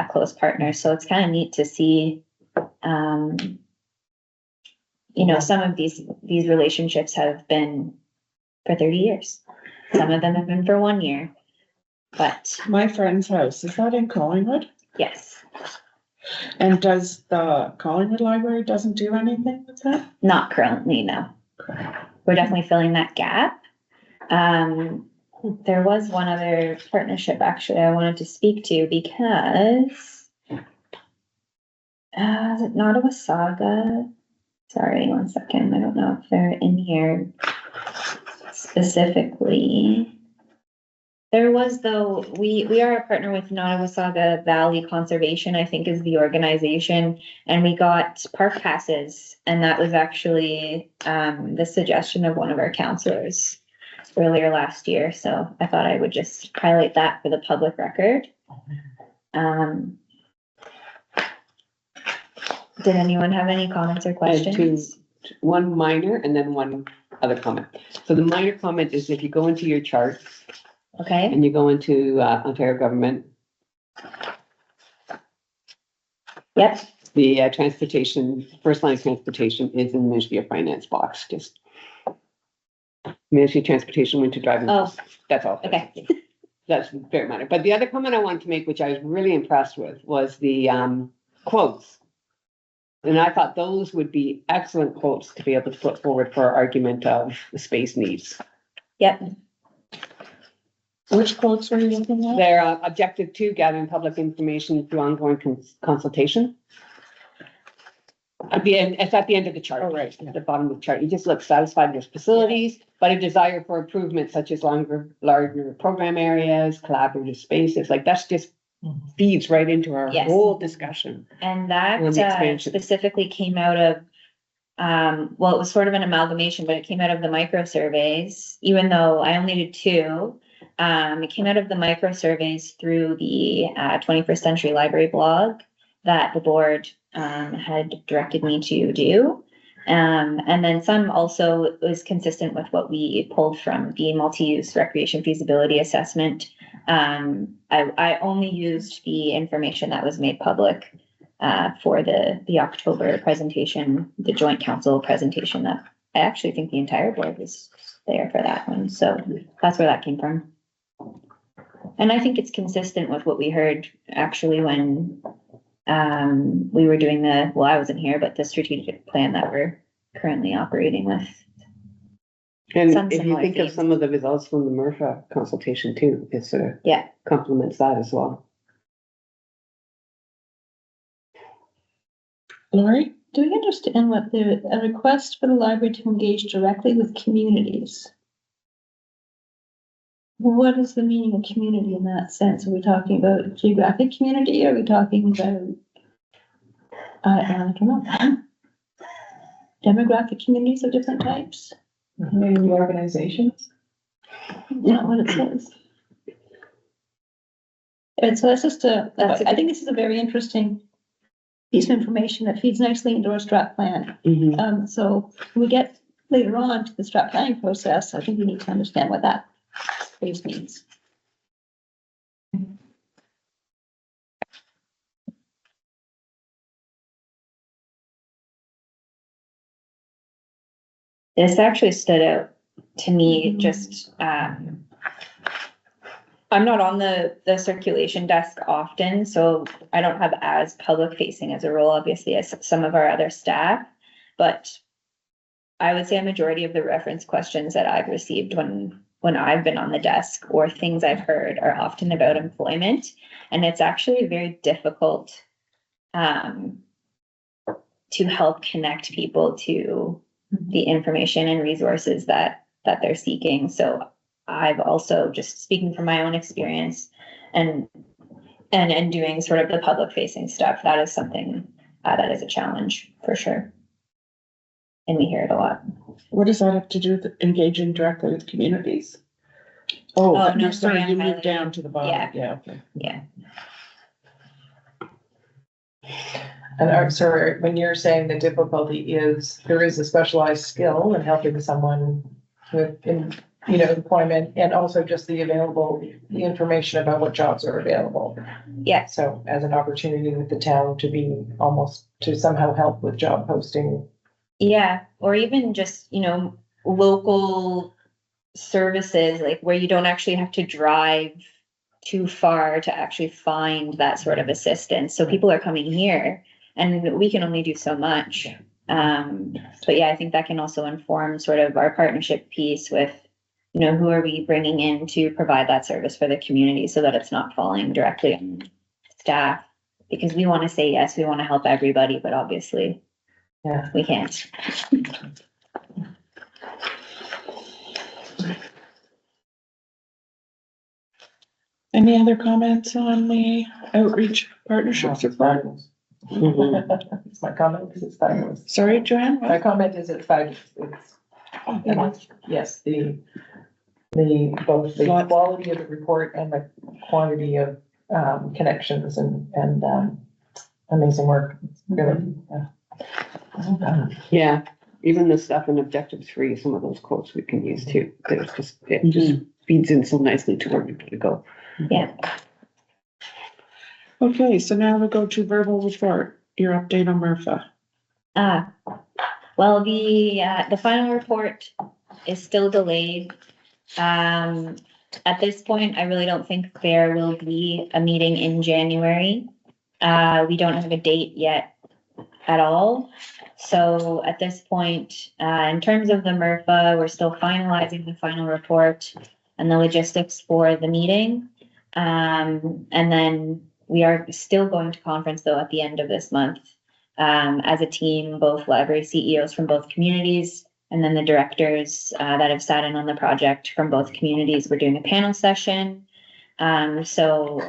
close partners. So it's kind of neat to see, some of these relationships have been for 30 years. Some of them have been for 1 year, but My Friend's House, is that in Collingwood? yes, And does the Collingwood Library doesn't do anything with that? not currently, no. We're definitely filling that gap. There was one other partnership actually I wanted to speak to because is it Nottawa Saga? Sorry, one second. I don't know if they're in here specifically. There was though, we are a partner with Nottawasaga Valley Conservation, I think is the organization, and we got park passes, and that was actually the suggestion of one of our counselors earlier last year, so I thought I would just highlight that for the public record. Did anyone have any comments or I have questions? one minor and then one other comment. So the minor comment is if you go into your chart Okay, and you go into Ontario government, yep, the transportation, first line of transportation is in the Ministry of Finance box, just Ministry of Transportation, winter driving. Oh. That's all. okay, That's very minor. But the other comment I wanted to make, which I was really impressed with, was the quotes. And I thought those would be excellent quotes to be able to put forward for our argument of the space needs. yep, Which quotes were you looking at? Their objective 2, gathering public information through ongoing consultation. At the end, it's at the end of the chart. Oh, right, At the bottom of the chart, you just look satisfied with facilities, but a desire for improvement such as larger program areas, collaborative spaces, like that's just feeds right into our Yes. whole discussion. and that On the expansion. specifically came out of well, it was sort of an amalgamation, but it came out of the micro surveys, even though I only did 2. It came out of the micro surveys through the 21st Century Library blog that the board had directed me to do. And then some also was consistent with what we pulled from the multi-use recreation feasibility assessment. I only used the information that was made public for the October presentation, the joint council presentation that I actually think the entire board was there for that one. So that's where that came from. And I think it's consistent with what we heard actually when we were doing I wasn't here, but the strategic plan that we're currently operating with. And Some if you similar think of themes. some of the results from the MRFA consultation too, it sort of Yeah. complements that as well. Lori? Do we understand what a request for the library to engage directly with communities? What is the meaning of community in that sense? Are we talking about geographic community? Are we talking about, I don't know, demographic communities of different types? Maybe organizations? Not what it says. And so that's just I think this is a very interesting piece of information that feeds nicely into our strat plan. So when we get later on to the strat planning process, I think we need to understand what that phrase means. This actually stood out to me, just, I'm not on the circulation desk often, so I don't have as public facing as a role, obviously, as some of our other staff. But I would say a majority of the reference questions that I've received when I've been on the desk or things I've heard are often about employment. And it's actually very difficult to help connect people to the information and resources that they're seeking. So I've also, just speaking from my own experience and doing sort of the public facing stuff, that is something that is a challenge for sure. And we hear it a lot. What does that have to do with engaging directly with communities? Oh, Oh, no, no, sorry, sorry, you I'm moved down to the bottom. Yeah. Yeah, okay. Yeah. And I'm sorry, when you're saying the difficulty is, there is a specialized skill in helping someone with, employment, and also just the information about what jobs are available. Yeah. So as an opportunity with the town to somehow help with job posting. Yeah. Or even just, local services, like where you don't actually have to drive too far to actually find that sort of assistance. So people are coming here and we can only do so much. But yeah, I think that can also inform sort of our partnership piece with you know, who are we bringing in to provide that service for the community so that it's not falling directly on staff? Because we want to say yes, we want to help everybody, but obviously Yeah. we can't. Any other comments on the outreach partnerships report? It's my comment, because it's fabulous. Sorry, Joanne? My comment is it's fabulous. It's, yes, both the quality of the report and the quantity of, connections and, amazing work. It's really, Yeah, even the stuff in objective 3, some of those quotes we can use too. There's just, it just feeds in so nicely to where we need to go. Yeah. Okay, so now we'll go to verbal report, your update on MRFA. Well, the final report is still delayed. At this point, I really don't think there will be a meeting in January. We don't have a date yet at all. So at this point, in terms of the MRFA, we're still finalizing the final report and the logistics for the meeting. And then we are still going to conference though at the end of this month, as a team, both library CEOs from both communities, and then the directors that have sat in on the project from both communities. We're doing a panel session. So,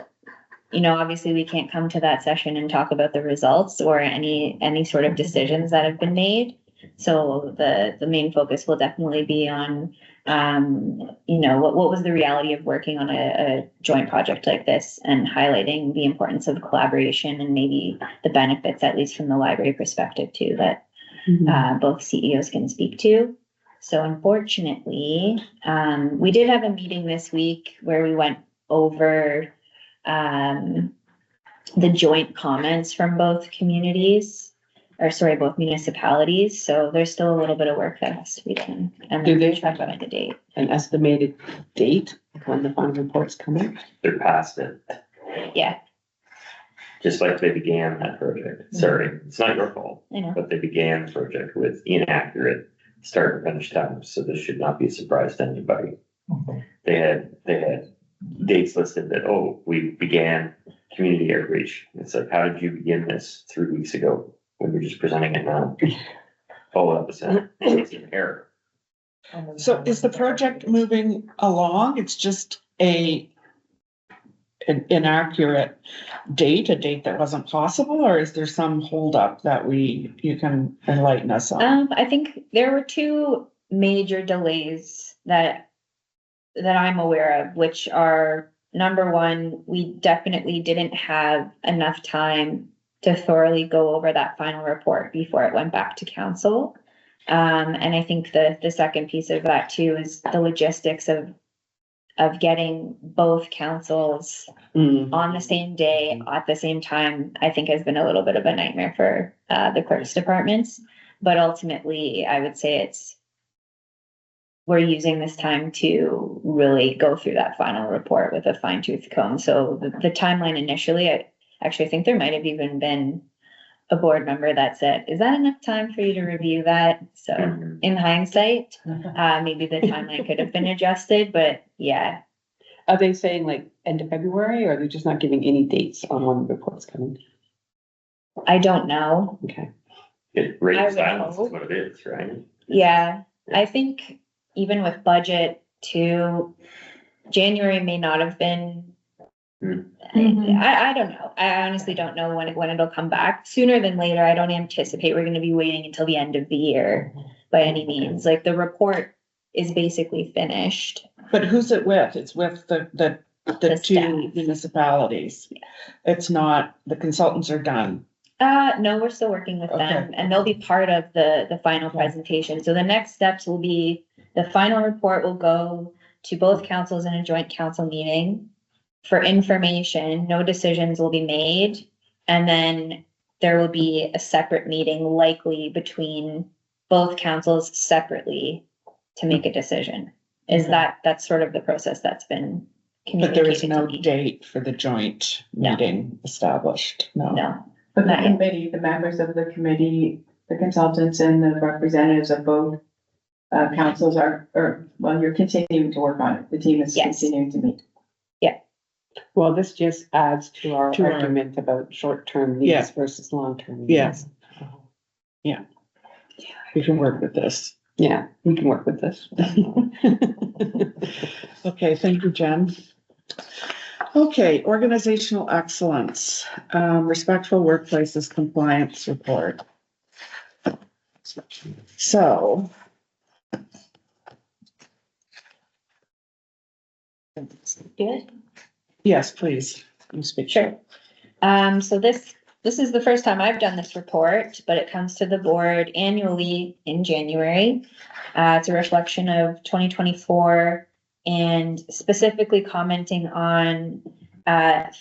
you know, obviously we can't come to that session and talk about the results or any sort of decisions that have been made. So the main focus will definitely be on, you know, what was the reality of working on a joint project like this, and highlighting the importance of collaboration and maybe the benefits, at least from the library perspective too, that both CEOs can speak to. So unfortunately, we did have a meeting this week where we went over the joint comments from both communities, or sorry, both municipalities. So there's still a little bit of work that has to be done. And Do then they we'll talk about the date. An estimated date of when the final report's coming? They're past it, Yeah, just like they began that project. Sorry, it's not your fault, I know. but they began the project with inaccurate start and finish times, so this should not be a surprise to anybody. They had dates listed that, oh, we began community outreach. It's like, how did you begin this 3 weeks ago when you're just presenting it now? All of a sudden, it's an error. So is the project moving along? It's just an inaccurate date, a date that wasn't possible, or is there some holdup that you can enlighten us on? I think there were two major delays that I'm aware of, which are, number one, we definitely didn't have enough time to thoroughly go over that final report before it went back to council. And I think the second piece of that too is the logistics of getting both councils on the same day at the same time, I think has been a little bit of a nightmare for the clerk's departments. But ultimately, I would say we're using this time to really go through that final report with a fine tooth comb. So the timeline initially, I actually think there might have even been a board member that said, is that enough time for you to review that? So in hindsight, maybe the timeline could have been adjusted, but yeah. Are they saying like end of February, or are they just not giving any dates on when the report's coming? I don't know. Okay. It I radio would silence is hope. what it is, right? Yeah, I think even with budget too, January may not have been. I don't know. I honestly don't know when it'll come back. Sooner than later, I don't anticipate we're gonna be waiting until the end of the year by any means. Like, the report is basically finished. But who's it with? It's with the two staff. municipalities. It's not, the consultants are done. No, we're still working with them, and they'll be part of the final presentation. So the next steps will be, the final report will go to both councils in a joint council meeting for information. No decisions will be made. And then there will be a separate meeting, likely between both councils separately, to make a decision. That's sort of the process that's been But there is communicated no to me. date for the joint No. meeting established, no. No, But the Not yet. committee, the members of the committee, the consultants and the representatives of both councils are, well, you're continuing to work on it. The team is Yes. continuing to meet. Well, this just adds to our To our- argument about short-term Yeah. needs versus long-term. Yes. needs. We can work with this. Yeah, we can work with this. Okay, thank you, Jen. Okay, organizational excellence, respectful workplaces compliance report. So. Good. Yes, please. You speak. Sure. So this is the first time I've done this report, but it comes to the board annually in January. It's a reflection of 2024 and specifically commenting on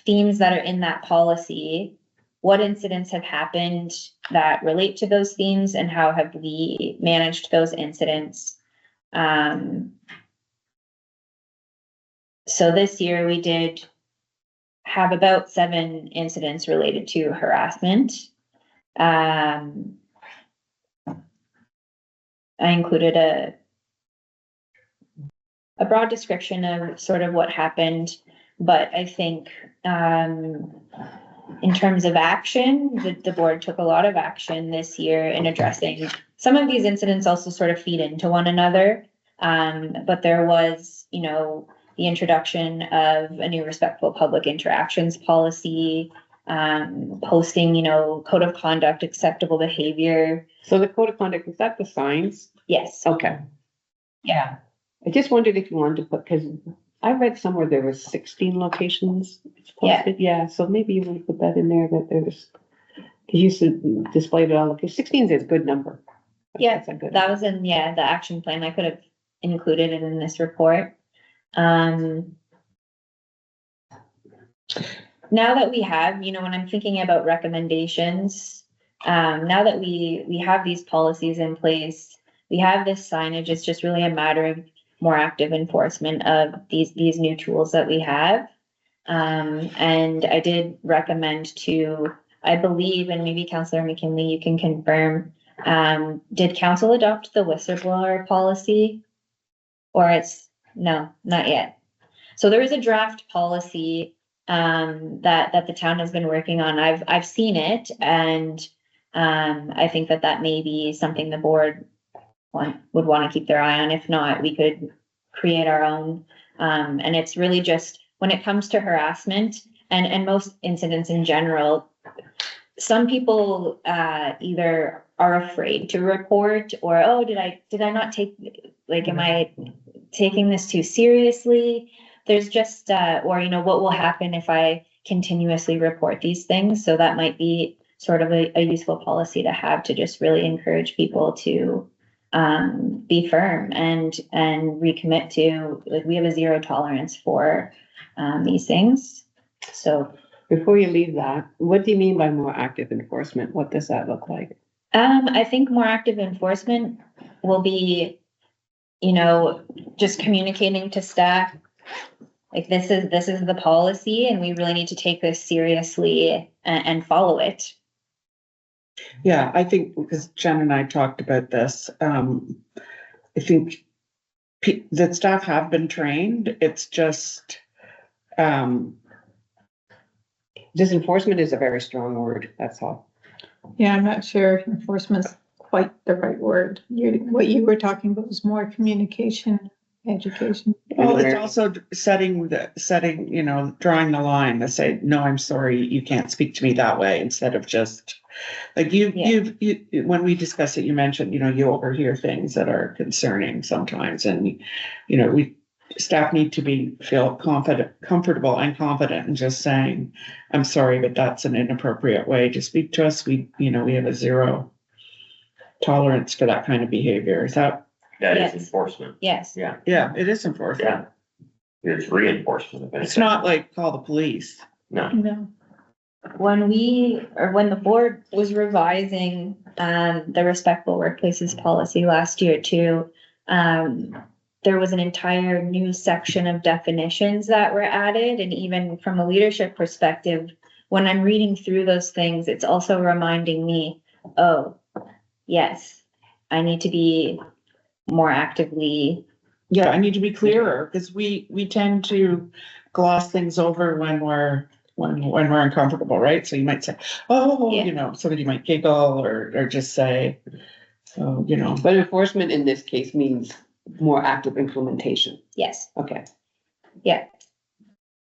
themes that are in that policy. What incidents have happened that relate to those themes and how have we managed those incidents? So this year we did have about 7 incidents related to harassment. I included a broad description of sort of what happened, but I think in terms of action, the board took a lot of action this year in addressing some of these incidents. Also sort of feed into one another, but there was, you know, the introduction of a new respectful public interactions policy, posting, you know, code of conduct, acceptable behavior. So the code of conduct, is that the signs? Yes. Okay. Yeah. I just wondered if you wanted to put, because I read somewhere there was 16 locations Yeah. posted. Yeah, so maybe you want to put that in there, that there was, because you said displayed it all, okay, 16 is a good number. Yeah, That's a good that was in, the action plan. I could have included it in this report. Now that we have, you know, when I'm thinking about recommendations, now that we have these policies in place, we have this signage, it's just really a matter of more active enforcement of these new tools that we have. And I did recommend to, I believe, and maybe Councillor McKinley, you can confirm, did council adopt the whistleblower policy? Or it's, no, not yet. So there is a draft policy that the town has been working on. I've seen it, and I think that may be something the board would want to keep their eye on. If not, we could create our own. And it's really just when it comes to harassment and most incidents in general, some people either are afraid to report, or, oh, did I not take, like, am I taking this too seriously? There's just, or, you know, what will happen if I continuously report these things? So that might be sort of a useful policy to have, to just really encourage people to be firm and recommit to, like, we have a zero tolerance for these things. So Before you leave that, what do you mean by more active enforcement? What does that look like? I think more active enforcement will be, you know, just communicating to staff, like, this is the policy and we really need to take this seriously and follow it. Yeah, I think, because Jen and I talked about this, I think that staff have been trained. It's just, Disenforcement is a very strong word, that's all. Yeah, I'm not sure if enforcement's quite the right word. What you were talking about was more communication, education. well, it's also setting, you know, drawing the line to say, no, I'm sorry, you can't speak to me that way, instead of just, like, you, when we discuss it, you mentioned, you know, you overhear things that are concerning sometimes, and, you know, staff need to feel comfortable and confident in just saying, I'm sorry, but that's an inappropriate way to speak to us. We have a zero tolerance for that kind of behavior. Is that? That Yes. is enforcement. Yes. Yeah, Yeah, it is enforcement. yeah. It's reinforcement. It's not like call the police. No, No. When the board was revising the respectful workplaces policy last year too, there was an entire new section of definitions that were added. And even from a leadership perspective, when I'm reading through those things, it's also reminding me, oh, yes, I need to be more actively. Yeah, I need to be clearer, because we tend to gloss things over when we're uncomfortable, right? So you might say, oh, Yeah. you know, somebody might giggle or just say, so, you know. But enforcement in this case means more active implementation. Yes, Okay.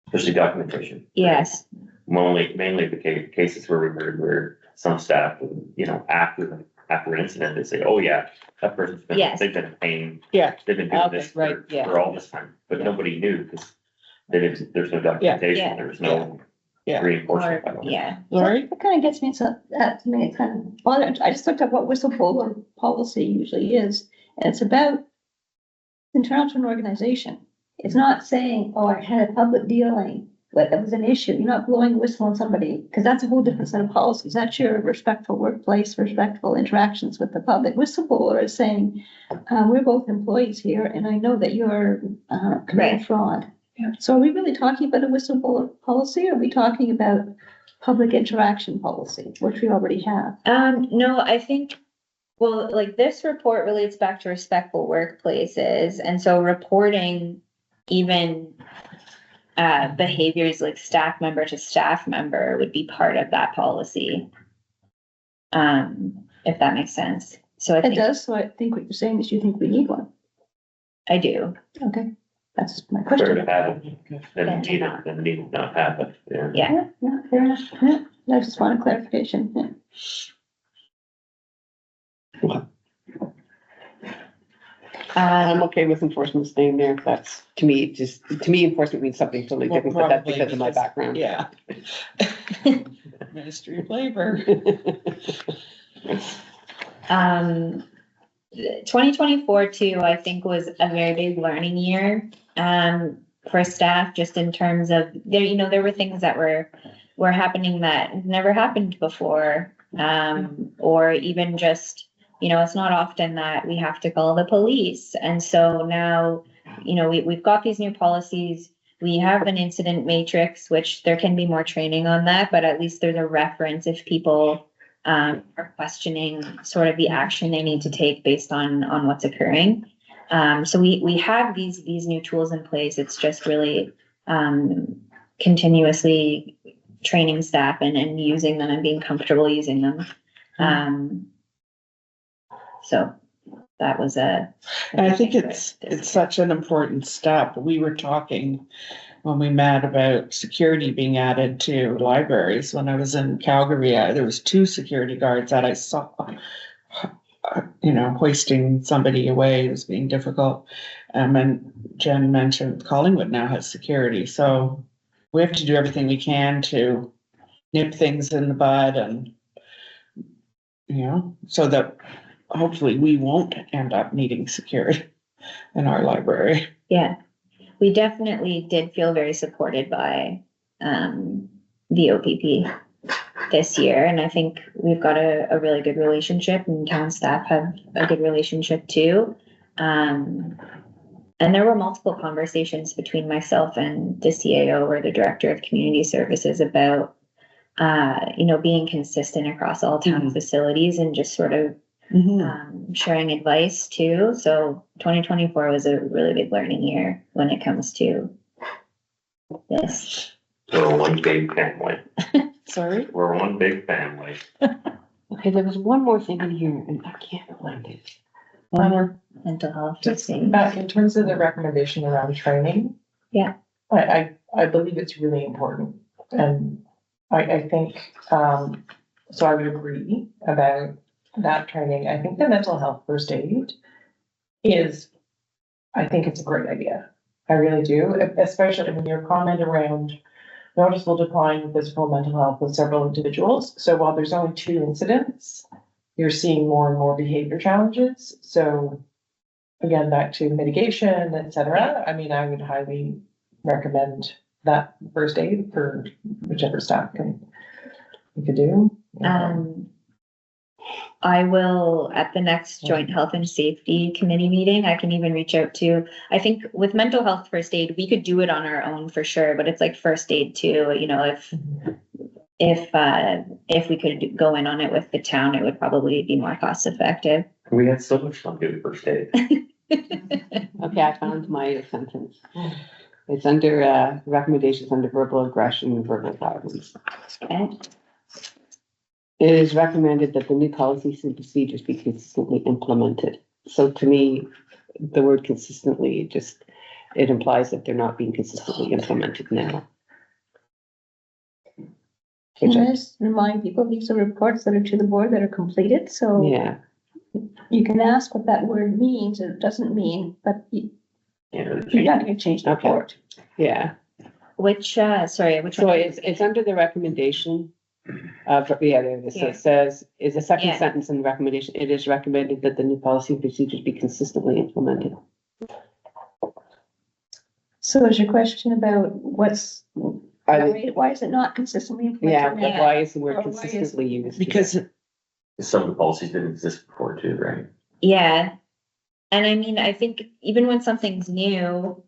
Especially documentation. yes, Mainly the cases where we heard where some staff, you know, after an incident, they say, oh yeah, that person's been, Yes. they've been in pain. Yeah. They've been doing Okay, this right, yeah. for all this time, but Yeah. nobody knew because there's no documentation, Yeah. there's no Yeah. reinforcement. or, yeah, Lori? That kind of gets me, so that to me, it kind of bothered. I just looked up what whistleblower policy usually is, and it's about internal to an organization. It's not saying, oh, I had a public dealing, but it was an issue. You're not blowing a whistle on somebody, because that's a whole different set of policies. That's your respectful workplace, respectful interactions with the public. Whistleblower is saying, we're both employees here, and I know that you're committing Right. fraud. So are we really talking about a whistleblower policy, or are we talking about public interaction policy, which we already have? no, I think, well, like this report relates back to respectful workplaces, and so reporting even behaviors like staff member to staff member would be part of that policy. If that makes sense. So I It think does, so I think what you're saying is you think we need one. I do. Okay, that's my Better question. to have it Than than to need it, not. than need it not have it, yeah. Yeah. Yeah, fair enough. Yeah, I just want a clarification. Yeah. I'm okay with enforcement staying there. That's, to me, enforcement means something totally Well, different, but that's probably because of my because- background. Yeah. Ministry of Labor. 2024 too, I think was a very big learning year, for staff, just in terms of there, you know, there were things that were happening that never happened before. Or even just, you know, it's not often that we have to call the police. And so now, you know, we've got these new policies. We have an incident matrix, which there can be more training on that, but at least there's a reference if people are questioning sort of the action they need to take based on what's occurring. So we have these new tools in place. It's just really continuously training staff and using them and being comfortable using them. So that was And I think it's such an important step. We were talking when we met about security being added to libraries. When I was in Calgary, there was 2 security guards that I saw, you know, hoisting somebody away. It was being difficult. And Jen mentioned Collingwood now has security. So we have to do everything we can to nip things in the bud and, you know, so that hopefully we won't end up needing security in our library. Yeah, we definitely did feel very supported by the OPP this year, and I think we've got a really good relationship, and town staff have a good relationship too. And there were multiple conversations between myself and the CAO, or the Director of Community Services, about you know, being consistent across all town facilities and just sort of sharing advice too. So 2024 was a really big learning year when it comes to this. We're one big family, Sorry? we're one big family. Okay, there was one more thing in here and I can't find it. Mental health. Just thing. back in terms of the recommendation around training. Yeah. I believe it's really important, and I think, so I would agree about that training. I think the mental health first aid is, I think it's a great idea. I really do, especially when your comment around noticeable decline in physical and mental health with several individuals. So while there's only 2 incidents, you're seeing more and more behavior challenges. So again, back to mitigation, et cetera. I mean, I would highly recommend that first aid for whichever staff you could do. I will, at the next joint health and safety committee meeting, I can even reach out to, I think with mental health first aid, we could do it on our own for sure, but it's like first aid too, you know, if we could go in on it with the town, it would probably be more cost effective. We had so much fun doing first aid. Okay, I found my sentence. It's under, recommendations under verbal aggression and verbal violence. Okay. It is recommended that the new policies and procedures be consistently implemented. So to me, the word consistently just, it implies that they're not being consistently implemented now. Which Can I I, just remind people, these are reports that are to the board that are completed, so yeah, you can ask what that word means, and it doesn't mean, but Yeah, you're not gonna change the Okay. report. yeah. Which, sorry, which So one? it's under the recommendation. Yeah, there it is. So Yeah. it says, is the second Yeah. sentence in the recommendation, it is recommended that the new policy and procedures be consistently implemented. So is your question about Are they- why is it not consistently Yeah, implemented? Yeah. why is the word Or why is- consistently used? Because some of the policies didn't exist before too, right? Yeah. And I mean, I think even when something's new,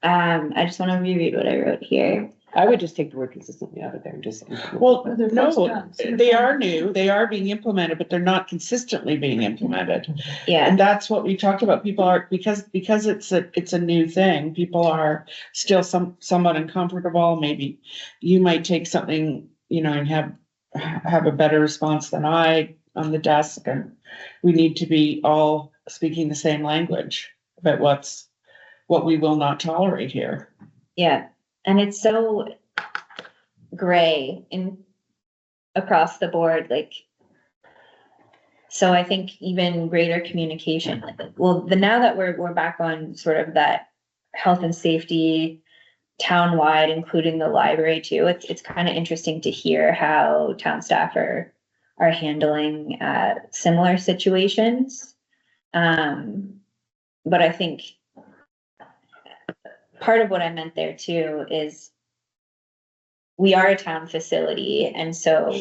I just want to reread what I wrote here. I would just take the word consistently out of there and just. Well, Well, they're no, first times. they are new, they are being implemented, but they're not consistently being implemented. Yeah, And that's what we talked about, people are, because it's a new thing, people are still somewhat uncomfortable, maybe you might take something, you know, and have a better response than I on the desk, and we need to be all speaking the same language about what we will not tolerate here. yeah. And it's so gray across the board, like. So I think even greater communication, now that we're back on sort of that health and safety townwide, including the library too, it's kind of interesting to hear how town staff are handling similar situations. But I think part of what I meant there too is we are a town facility, and so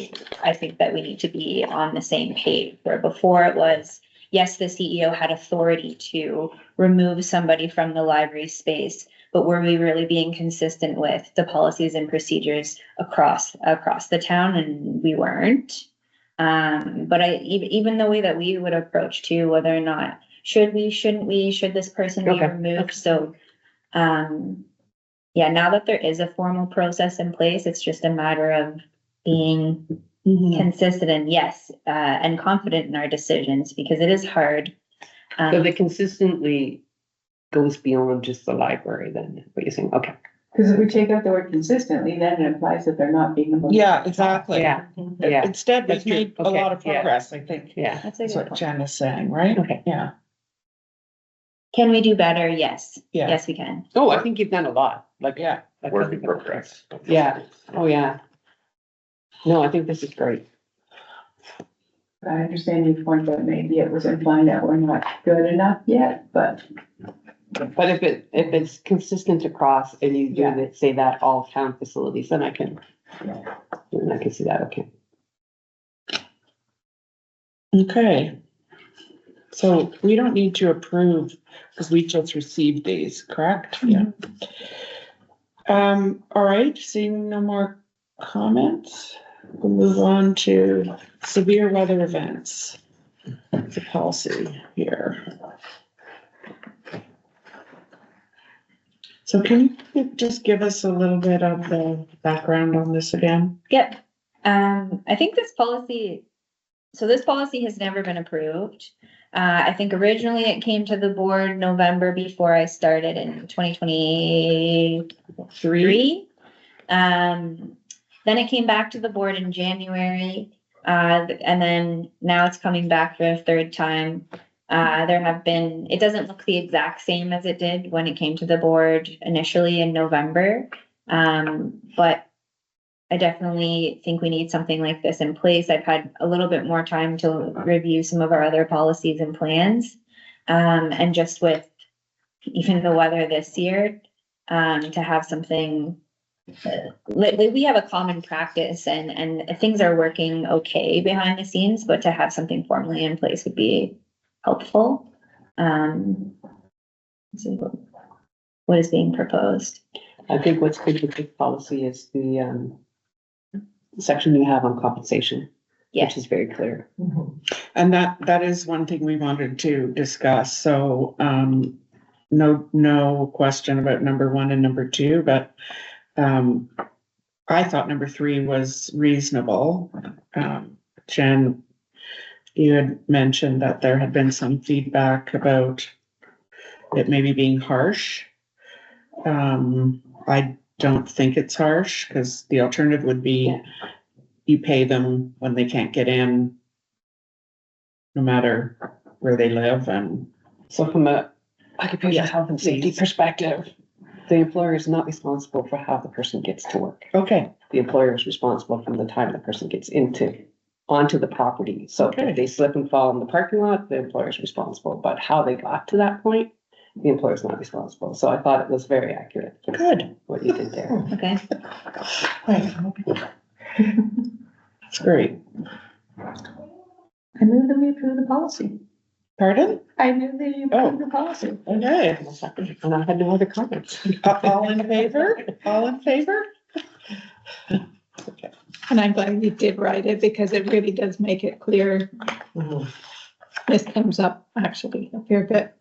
I think that we need to be on the same page, where before it was, yes, the CEO had authority to remove somebody from the library space, but were we really being consistent with the policies and procedures across the town? And we weren't. But even the way that we would approach to whether or not should we, shouldn't we, should this person be Okay. removed? So, yeah, now that there is a formal process in place, it's just a matter of being consistent and yes, and confident in our decisions, because it is hard. So that consistently goes beyond just the library then, what you're saying, okay. Because if we take out the word consistently, then it implies that they're not being. Yeah, exactly. Yeah, yeah, Instead, we've That's true. made a Okay, lot of yeah. progress, I think. yeah, That's a That's good what point. Jen is saying, right? okay. Yeah, Can we do better? Yes. Yeah. Yes, we can. Oh, I think you've done a lot, like, yeah. Work in progress. yeah, oh, yeah. No, I think this is great. I understand your point that maybe it was implying that we're not good enough yet, but But if it's consistent across and you do Yeah. that, say that all town facilities, then I can see that, okay. Okay. So we don't need to approve, because we just received these, correct? Yeah. All right, seeing no more comments, we'll move on to severe weather events. The policy here. So can you just give us a little bit of the background on this again? Yep. I think this policy has never been approved. I think originally it came to the board November before I started in 2023. Then it came back to the board in January, and then now it's coming back for a third time. It doesn't look the exact same as it did when it came to the board initially in November. But I definitely think we need something like this in place. I've had a little bit more time to review some of our other policies and plans. And just with even the weather this year, to have something, we have a common practice and things are working okay behind the scenes, but to have something formally in place would be helpful. So what is being proposed? I think what's good with this policy is the section you have on compensation. which is very clear. And that is one thing we wanted to discuss, so, no question about number 1 and number 2, but, I thought number 3 was reasonable. Jen, you had mentioned that there had been some feedback about it maybe being harsh. I don't think it's harsh, because the alternative would be Yeah. you pay them when they can't get in, no matter where they live, and So from a occupational Yeah, health and safety please. perspective, the employer is not responsible for how the person gets to work. okay, The employer is responsible from the time the person gets onto the property. So Okay. if they slip and fall in the parking lot, the employer is responsible, but how they got to that point, the employer is not responsible. So I thought it was very accurate. good, What you did there. Okay. that's great. I move that we approve the policy. Pardon? I move that you approve the policy. Okay, And I had no other comments. all in favor? All in favor? And I'm glad you did write it because it really does make it clear. This comes up actually a fair bit.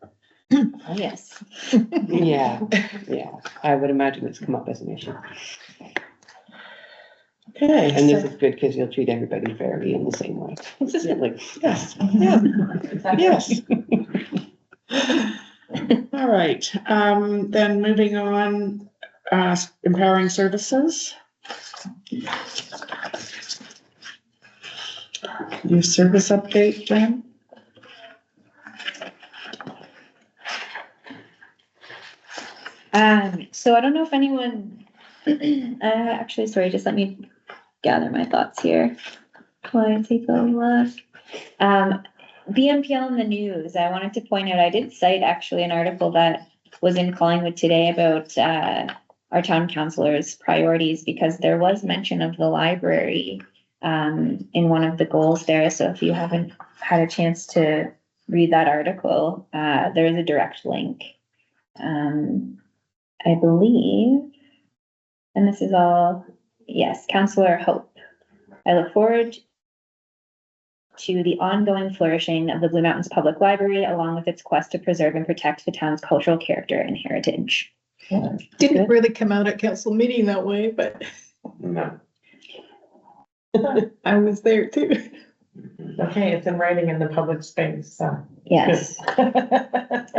Oh, yes. Yeah, yeah. I would imagine it's come up as an issue. Okay, And this so- is good because you'll treat everybody fairly in the same way. Consistently. yes, yeah, yes. All right, then moving on, empowering services. New service update, Jen? So I don't know if anyone, actually, sorry, just let me gather my thoughts here. While I take a look. BMPL in the news, I wanted to point out, I did cite actually an article that was in Collingwood today about, our town councilors' priorities, because there was mention of the library, in one of the goals there. So if you haven't had a chance to read that article, there is a direct link. I believe, and this is all, yes, Councillor Hope. I look forward to the ongoing flourishing of the Blue Mountains Public Library, along with its quest to preserve and protect the town's cultural character and heritage. Didn't Good. really come out at council meeting that way, but No. I was there too. Okay, it's in writing in the public space, so. Yes.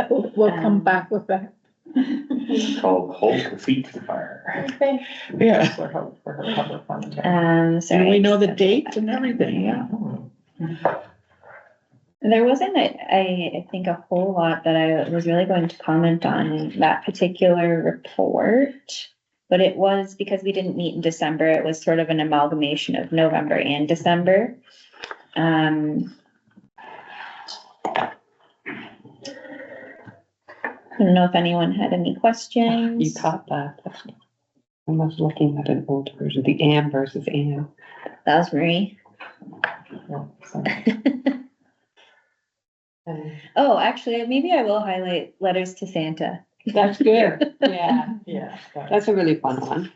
We'll come back with that. It's called Hold the Feet to the Fire. Thank Yeah, for her public commentary. Sorry. and we know the date and everything, yeah. There wasn't, I think, a whole lot that I was really going to comment on in that particular report. But it was because we didn't meet in December, it was sort of an amalgamation of November and December. I don't know if anyone had any questions. You caught that. I was looking at an old version, the Am versus Am. That was Marie. Yeah, so. And, Oh, actually, maybe I will highlight Letters to Santa. That's good. Yeah, yeah. that's a really fun one.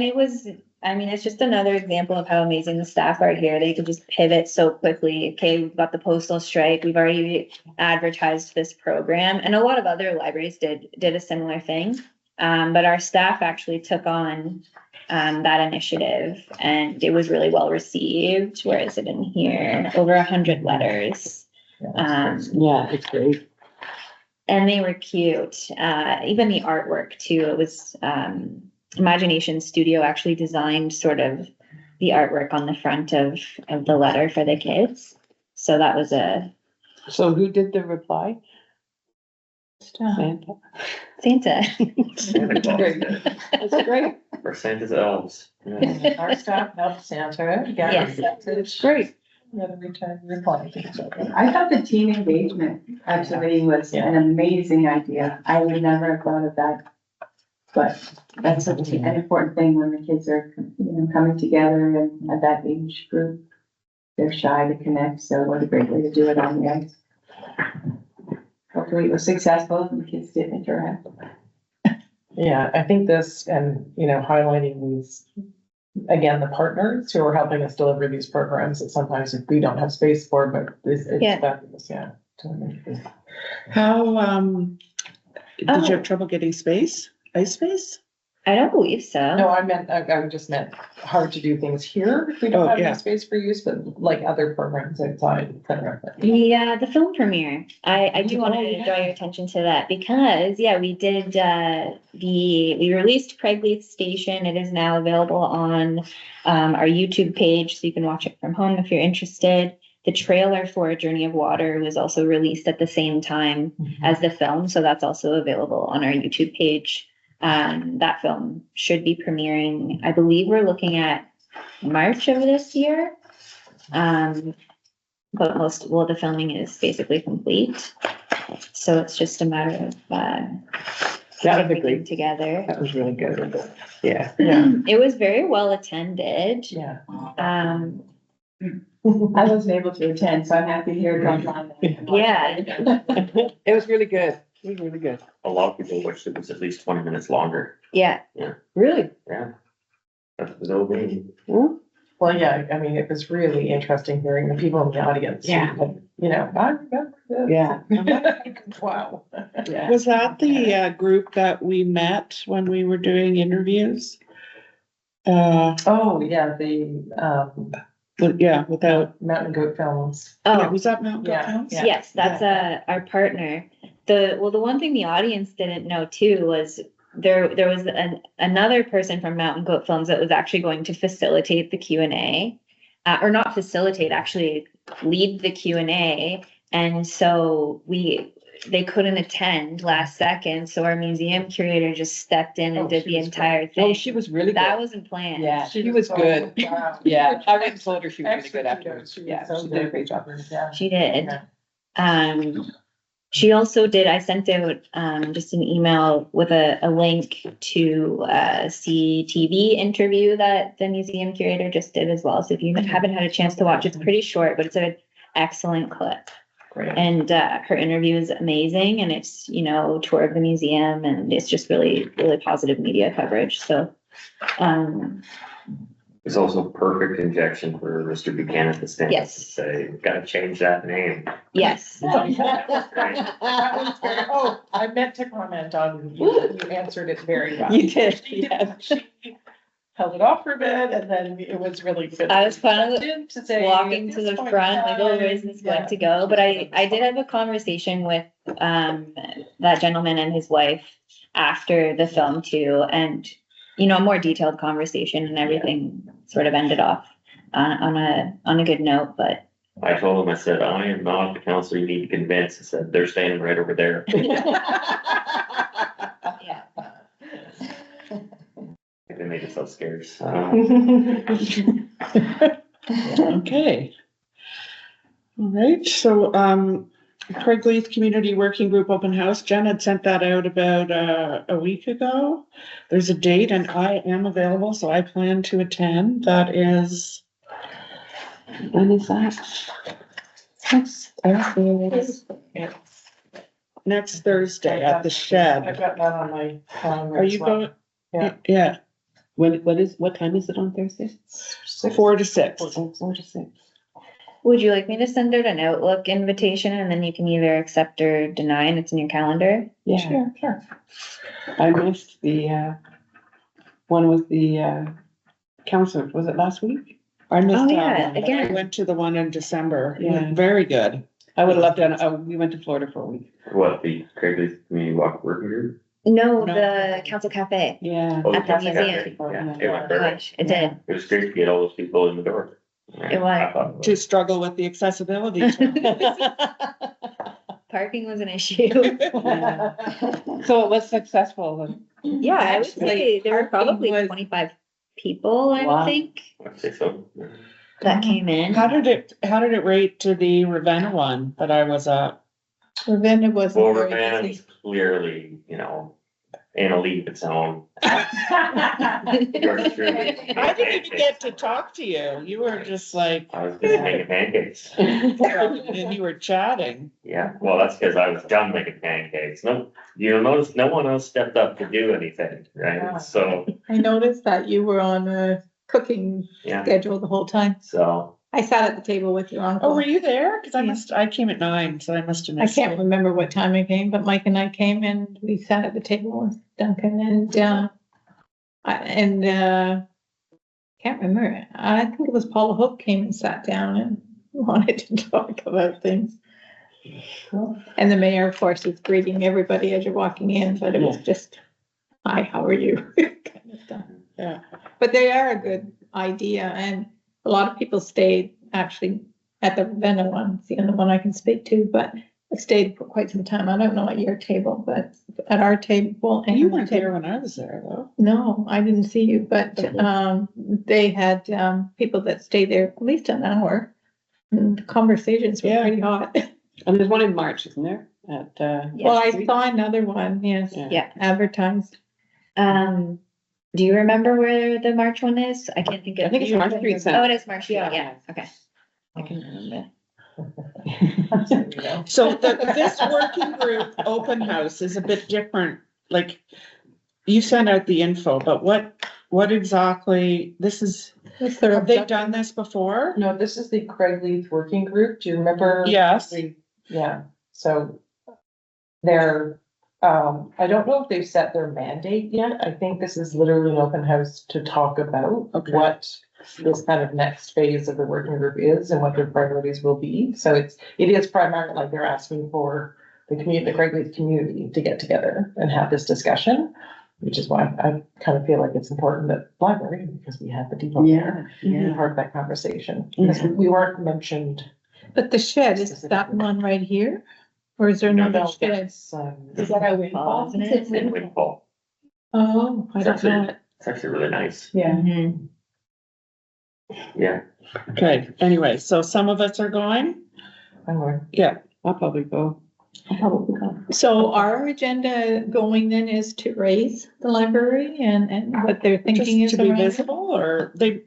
It was, I mean, it's just another example of how amazing the staff are here. They could just pivot so quickly. Okay, we've got the postal strike. We've already advertised this program, and a lot of other libraries did a similar thing. But our staff actually took on that initiative, and it was really well received. Where is it in here? Over 100 letters. Yeah, it's great. And they were cute. Even the artwork too. It was Imagination Studio actually designed sort of the artwork on the front of the letter for the kids. So that was So who did the reply? Santa. Santa. Santa Claus Great. did. That's great. Or Santa's elves. Yeah. Our staff helped Santa get Yes. message. Great. Yeah, the return reply. I thought the team engagement actually was an amazing idea. I would never have thought of that. But that's such an important thing when the kids are, coming together and at that age group. They're shy to connect, so what a great way to do it on the ice. Hopefully it was successful and the kids did interact. Yeah, I think this and, highlighting these again, the partners who are helping us deliver these programs that sometimes we don't have space for, but Yeah. it's fabulous, yeah. How, did you Oh. have trouble getting space, ice space? I don't believe so. No, I just meant hard to do things here if we don't Oh, have yeah. any space for use, but like other programs outside, et cetera. The film premiere, I do want Oh, to yeah. draw your attention to that because, yeah, we did, we released Craigleith Station. It is now available on, our YouTube page, so you can watch it from home if you're interested. The trailer for Journey of Water was also released at the same time as the film, so that's also available on our YouTube page. That film should be premiering, I believe we're looking at March of this year. But the filming is basically complete. So it's just a matter of, That was a putting great, together. that was really good. Yeah. Yeah, It was very well attended. yeah. Um, I wasn't able to attend, so I'm happy to hear it online. Yeah. It was really good. It was really good. A lot of people wish it was at least 20 minutes longer. yeah, Really? Yeah. That was over. Well, yeah, I mean, it was really interesting hearing the people in the audience. Yeah. You know, I remember this. Yeah. Wow. Yeah. Was that the group that we met when we were doing interviews? Oh, yeah, Yeah, without, Mountain Goat Films. yeah, oh, was that Mount Good Yeah, Films? yeah. yes, that's our partner. The one thing the audience didn't know too was there was another person from Mountain Goat Films that was actually going to facilitate the Q&A, or not facilitate, actually lead the Q&A. And so they couldn't attend last second, so our museum curator just stepped in and Oh, did she the was entire Oh, thing. she was really That good. wasn't planned. Yeah, she was so- good. wow. Yeah, I went and told her she was really Extra good kudos. afterwards. She was Yeah, so she did a good. great job. Yeah. She did. Yeah. She also did, I sent out, just an email with a link to a CTV interview that the museum curator just did as well. So if you haven't had a chance to watch, it's pretty short, but it's an excellent clip. Great. And, her interview is amazing and it's, tour of the museum and it's just really, really positive media coverage. So, It's also perfect injection for Mr. Buchanan to stand up and Yes. say, gotta change that name. yes. Oh, I meant to comment on, you answered it very well. You did, She yeah. she held it off for a bit and then it was really good. I was kind of To say, walking at to this the point front, in like, oh, time, where's this yeah. going to go? But I did have a conversation with, that gentleman and his wife after the film too, and, a more detailed conversation and everything sort of ended off on a good note, but. I told him, I said, I am not the counselor you need to convince. I said, they're standing right over there. Yeah. They made themselves scarce. Okay. All right, so, Craigleith Community Working Group Open House, Jen had sent that out about a week ago. There's a date and I am available, so I plan to attend. That is, When is that? next Thursday at the I've shed. got that on my calendar. Are as you well. going? Yeah. Yeah, What time is it on Thursday? 4 to 6. 4 to 6. Would you like me to send out an Outlook invitation and then you can either accept or deny and it's in your calendar? Yeah, Sure. I missed the, one with the, counselor, was it last week? I missed Oh, that yeah, one, but I again. went to the one in December. Yeah. Very good. I would have loved to, we went to Florida for a week. What, the Craigslist Community Walk Working Group? No, No. the Council Cafe. Yeah. Oh, At the Cafe, museum. Yeah, it went Oh, perfect. gosh, it did. It was great to get all those people in the door. It was. I thought To struggle with the accessibility. Parking was an issue. So it was successful. Yeah, I would say there were Parking probably was- 25 people, I Wow. think, I'd say so. that came in. How did it rate to the Ravenna one that I was at? Ravenna wasn't Well, very Ravenna busy. is clearly, in a league of its own. Yours truly. I didn't even get to talk to you. You were just like, I was busy making pancakes. and you were chatting. Yeah, well, that's because I was done making pancakes. No, you'll notice no one else stepped up to do anything, Yeah. right? So, I noticed that you were on a cooking Yeah, schedule the whole time. so, I sat at the table with your Oh, uncle. were you there? Cause Yeah. I came at 9, so I must have I missed can't it. remember what time I came, but Mike and I came and we sat at the table with Duncan and can't remember. I think it was Paula Hope came and sat down and wanted to talk about things. And the mayor, of course, is greeting everybody as you're walking in, but it was just, hi, how are you? Kind of stuff. Yeah. But they are a good idea, and a lot of people stayed actually at the Ravenna one, it's the only one I can speak to, but I stayed for quite some time. I don't know at your table, but at our table. and You the weren't table- there when I was there though. No, I didn't see you, but they had people that stayed there at least an hour. And the conversations were Yeah. pretty hot. And there's one in March, isn't there? At, Well, I saw another one, yes, Yeah. advertised. Do you remember where the March one is? I can't think of. I think it's March Street Center. Oh, it is March Street, Yeah. yeah, okay. I can remember. So this working group open house is a bit different, like, you sent out the info, but what exactly, this is, That's their have they objective. done this before? No, this is the Craig Leith Working Group. Do you remember? Yes. Yeah, so they're, I don't know if they've set their mandate yet. I think this is literally an open house to talk about Okay. what this kind of next phase of the working group is and what their priorities will be. So it is primarily like they're asking for the community, the Craig Leith community to get together and have this discussion, which is why I kind of feel like it's important that library, because we have the depot there, be part of that conversation. Because we weren't mentioned. But the shed, is that one right here? Or is there another No, shed? that's, Is that how we? Fall, isn't it? it's in Windfall. Oh, I don't know. It's actually really nice. Yeah. Mhm. Yeah, Okay, anyway, so some of us are going? Yeah. I'll probably go. I'll probably come. So our agenda going then is to raise the library and what they're thinking is Just to be around it? visible, or they,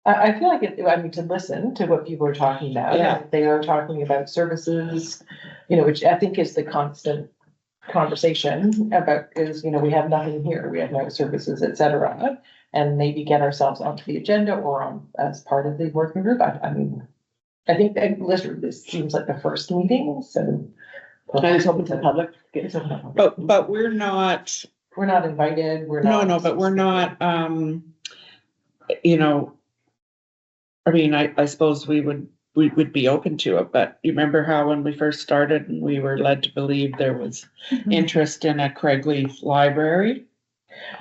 I feel like I mean, to listen to what people are talking about. Yeah. They are talking about services, which I think is the constant conversation about is, we have nothing here, we have no services, et cetera. And maybe get ourselves onto the agenda or on as part of the working group. I mean, I think that literally this seems like the first meeting, so. And it's open to the public. It's open to the public. but we're not, We're not invited, we're no, not. no, but we're not, you know, I mean, I suppose we would be open to it, but you remember how when we first started and we were led to believe there was interest in a Craig Leith library?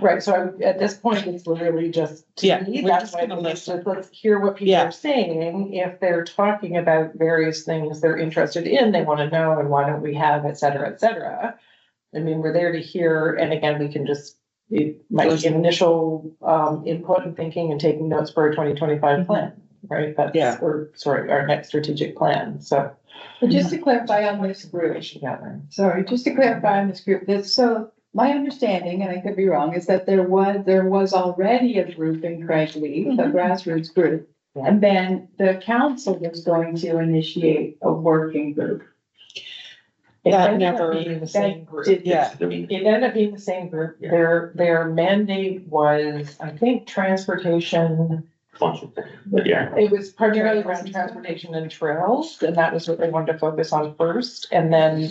Right, so at this point, it's literally just. to Yeah, me, we're that's just why gonna it's listen. just, let's hear what people Yeah. are saying. If they're talking about various things they're interested in, they wanna know, and why don't we have, et cetera, et cetera. I mean, we're there to hear, and again, we can just, it might be initial input and thinking and taking notes for our 2025 plan, right? That's, Yeah. or sorry, our next strategic plan, so. But just to clarify on this group, sorry, just to clarify on this group, so my understanding, and I could be wrong, is that there was already a group in Craig Leith, a grassroots group. Yeah. And then the council was going to initiate a working group. It That ended up never- being the same group. Yeah. It ended up being the same group. Yeah. Their mandate was, I think, transportation. bunch of things, but yeah, It was primarily around transportation and trails, and that was what they wanted to focus on first, and then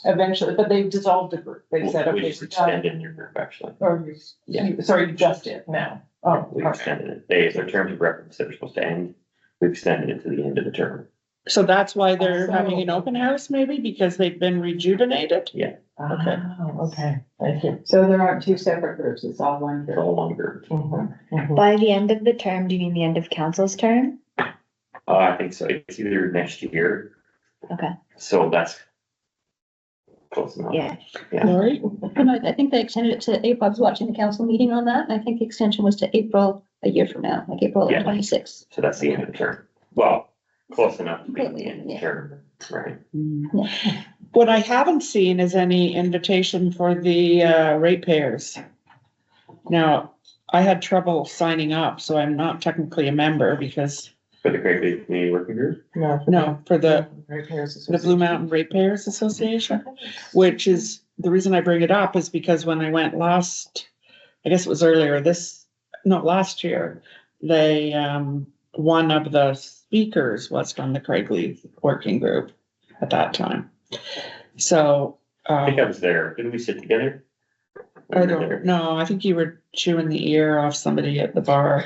eventually, but they dissolved the group. They said, we okay. just extended your group, actually. Or, sorry, you just did now. Oh, We okay. extended it. Their terms of reference that were supposed to end, we extended it to the end of the term. So that's why they're So- having an open house maybe, because they've been rejuvenated? Okay. Okay, thank you. So there aren't two separate groups, it's all one They're group. all one group. Mhm, mhm. By the end of the term, do you mean the end of council's term? I think so. It's either next year, Okay, so that's close enough. yeah. Lori? And I think they extended it to April. I was watching the council meeting on that. I think the extension was to April a year from now, like April Yeah. 26th. So that's the end of the term. Well, close enough to be the end of the Yeah. term, right? What I haven't seen is any invitation for the ratepayers. Now, I had trouble signing up, so I'm not technically a member because, For the Craig Leith Community Working Group. no, for the Repairs Blue Mountain Ratepayers Association, which is, the reason I bring it up is because when I went last, I guess it was earlier this no, last year, they, one of the speakers was from the Craig Lee Working Group at that time. So, I think I was there. Didn't we sit together? I don't know, I think you were chewing the ear off somebody at the bar.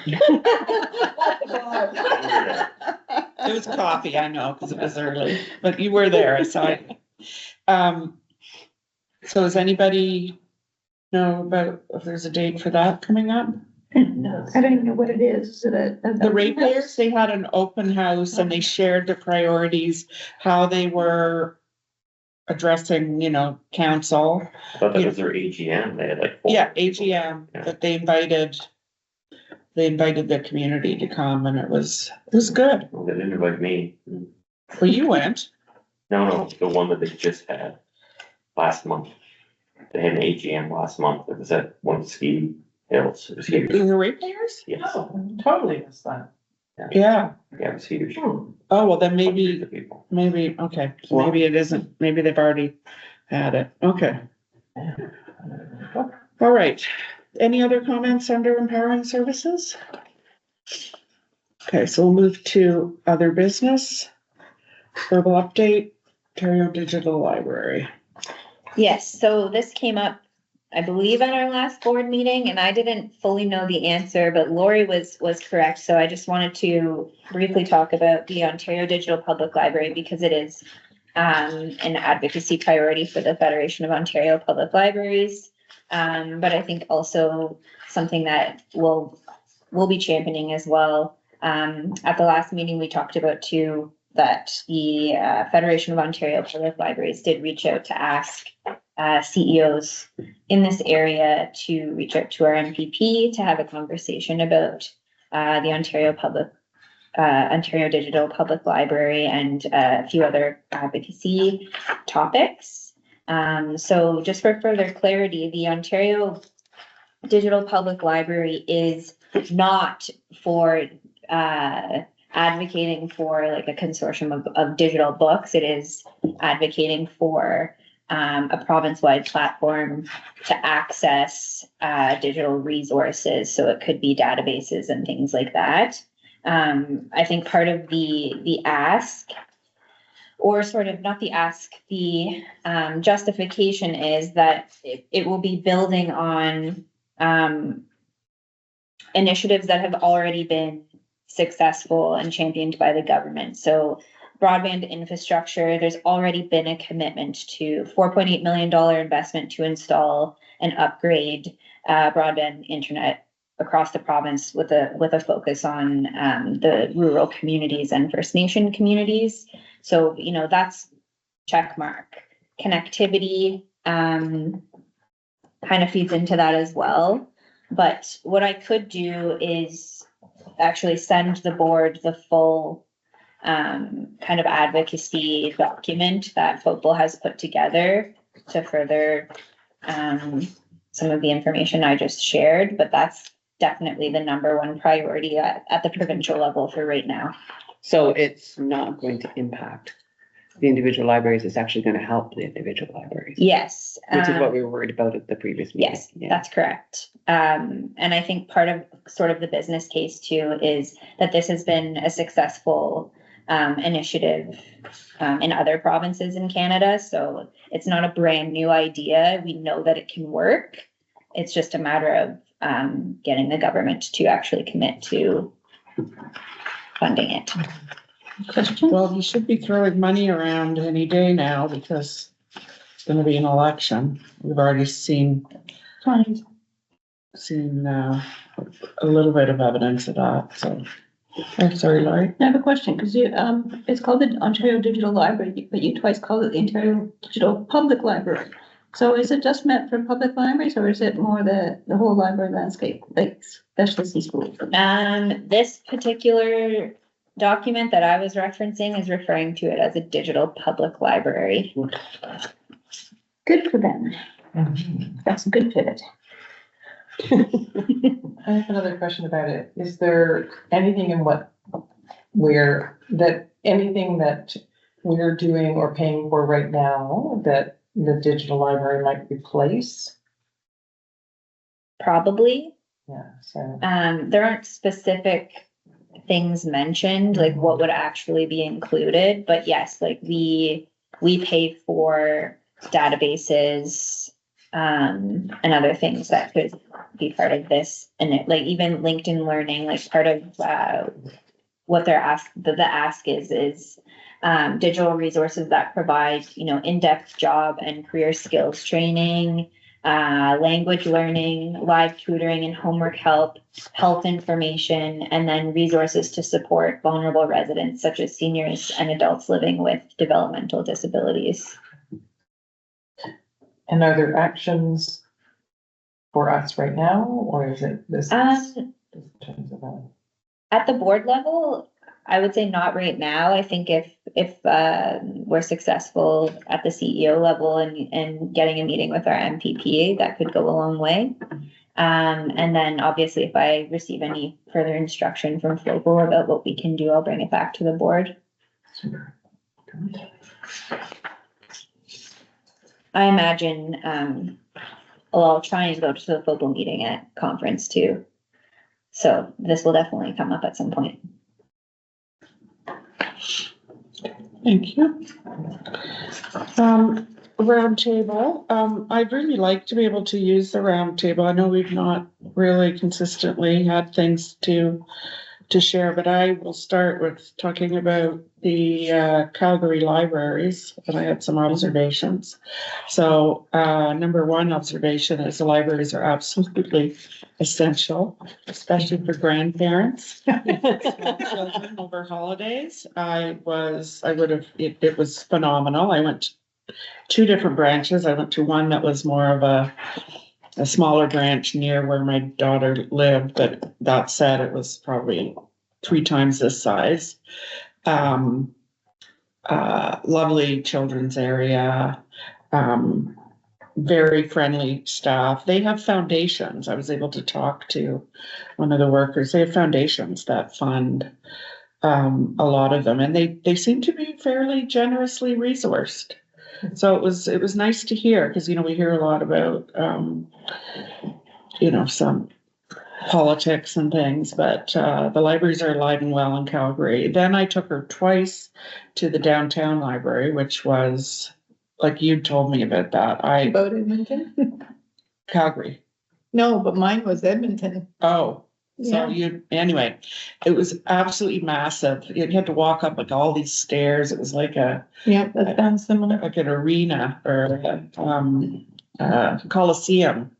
It was coffee, I know, because it was early, but you were there, so so does anybody know about if there's a date for that coming up? No, I don't even know what it is. Is it The ratepayers, they had an open house and they shared the priorities, how they were addressing, council. I thought that was their AGM. They had like. 4 Yeah, people. AGM, Yeah. that they invited the community to come and it was good. Well, they didn't invite me. Well, you went. No, the one that they just had last month. They had an AGM last month. It was at one Ski Hills. It was huge. The ratepayers? Yes. Oh, totally missed that. Yeah. Yeah, it was huge. Oh, well, then maybe, The people. okay, so maybe it isn't, maybe they've already had it, okay. All right, any other comments under empowering services? Okay, so we'll move to other business. Verbal update, Ontario Digital Library. Yes, so this came up, I believe, at our last board meeting, and I didn't fully know the answer, but Lori was correct. So I just wanted to briefly talk about the Ontario Digital Public Library because it is an advocacy priority for the Federation of Ontario Public Libraries. But I think also something that we'll be championing as well. At the last meeting, we talked about too that the Federation of Ontario Public Libraries did reach out to ask CEOs in this area to reach out to our MPP to have a conversation about the Ontario Digital Public Library and a few other advocacy topics. So just for further clarity, the Ontario Digital Public Library is not for advocating for like a consortium of digital books. It is advocating for a province-wide platform to access digital resources. So it could be databases and things like that. I think part of the ask, or sort of not the ask, the justification is that it will be building on initiatives that have already been successful and championed by the government. So broadband infrastructure, there's already been a commitment to $4.8 million investment to install and upgrade broadband internet across the province with a focus on the rural communities and First Nation communities. So, that's check mark. Connectivity kind of feeds into that as well. But what I could do is actually send the board the full kind of advocacy document that Focal has put together to further some of the information I just shared, but that's definitely the number one priority at the provincial level for right now. So it's not going to impact the individual libraries, it's actually gonna help the individual libraries. Yes. Which is what we were worried about at the previous meeting. Yes, Yeah. that's correct. And I think part of sort of the business case too is that this has been a successful initiative in other provinces in Canada. So it's not a brand new idea. We know that it can work. It's just a matter of getting the government to actually commit to funding it. Question? Well, you should be throwing money around any day now because it's gonna be an election. We've already seen a little bit of evidence of that, so. I'm sorry, Laurie. I have a question, because it's called the Ontario Digital Library, but you twice called it the Ontario Digital Public Library. So is it just meant for public libraries, or is it more the whole library landscape, like specialty schools? This particular document that I was referencing is referring to it as a digital public library. Good for them. That's a good pivot. I have another question about it. Is there anything in anything that we're doing or paying for right now that the digital library might replace? Probably. Yeah, so. There aren't specific things mentioned, like what would actually be included, but yes, like we pay for databases, and other things that could be part of this, and it, like even LinkedIn Learning, like part of, what they're asked, the ask is digital resources that provide, in-depth job and career skills training, language learning, live tutoring and homework help, health information, and then resources to support vulnerable residents such as seniors and adults living with developmental disabilities. And are there actions for us right now, or is it this? Um, At the board level, I would say not right now. I think if we're successful at the CEO level and getting a meeting with our MPP, that could go a long way. And then obviously if I receive any further instruction from Flopal about what we can do, I'll bring it back to the board. I imagine, I'll try and go to the Flopal meeting at conference too. So this will definitely come up at some point. Thank you. Roundtable, I'd really like to be able to use the roundtable. I know we've not really consistently had things to share, but I will start with talking about the Calgary libraries, and I had some observations. So number one observation is the libraries are absolutely essential, especially for grandparents. Children over holidays. It was phenomenal. I went to 2 different branches. I went to one that was more of a smaller branch near where my daughter lived, but that said, it was probably 3 times this size. Lovely children's area, very friendly staff. They have foundations. I was able to talk to one of the workers. They have foundations that fund a lot of them, and they seem to be fairly generously resourced. So it was nice to hear, because we hear a lot about some politics and things, but the libraries are alive and well in Calgary. Then I took her twice to the downtown library, which was like you told me about that. About Edmonton? Calgary. No, but mine was Edmonton. Oh, so Yeah. anyway, it was absolutely massive. You had to walk up like all these stairs. It was like Yeah, that sounds similar. like an arena or a coliseum.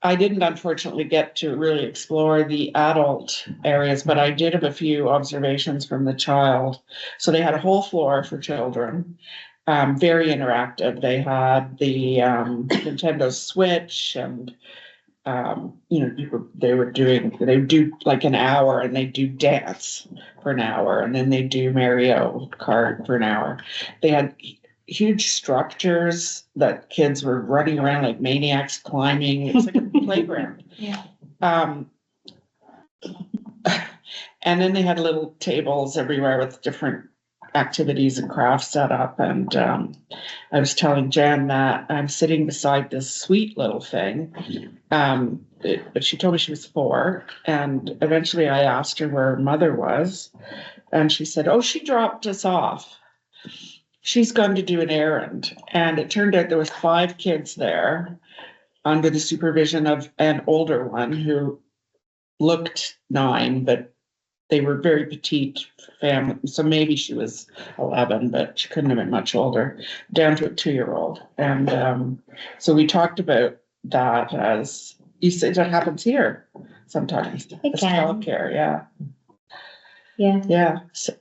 I didn't unfortunately get to really explore the adult areas, but I did have a few observations from the child. So they had a whole floor for children, very interactive. They had the Nintendo Switch, and they would do like an hour, and they do dance for an hour, and then they do Mario Kart for an hour. They had huge structures that kids were running around like maniacs climbing. It was like a playground. Yeah. And then they had little tables everywhere with different activities and crafts set up. And I was telling Jen that I'm sitting beside this sweet little thing. But she told me she was 4. And eventually I asked her where her mother was. And she said, oh, she dropped us off. She's gone to do an errand. And it turned out there was 5 kids there under the supervision of an older one who looked 9, but they were very petite family. So maybe she was 11, but she couldn't have been much older, down to a 2-year-old. And so we talked about that, as you said, that happens here sometimes. It As can. childcare, yeah. Yeah. Yeah. So,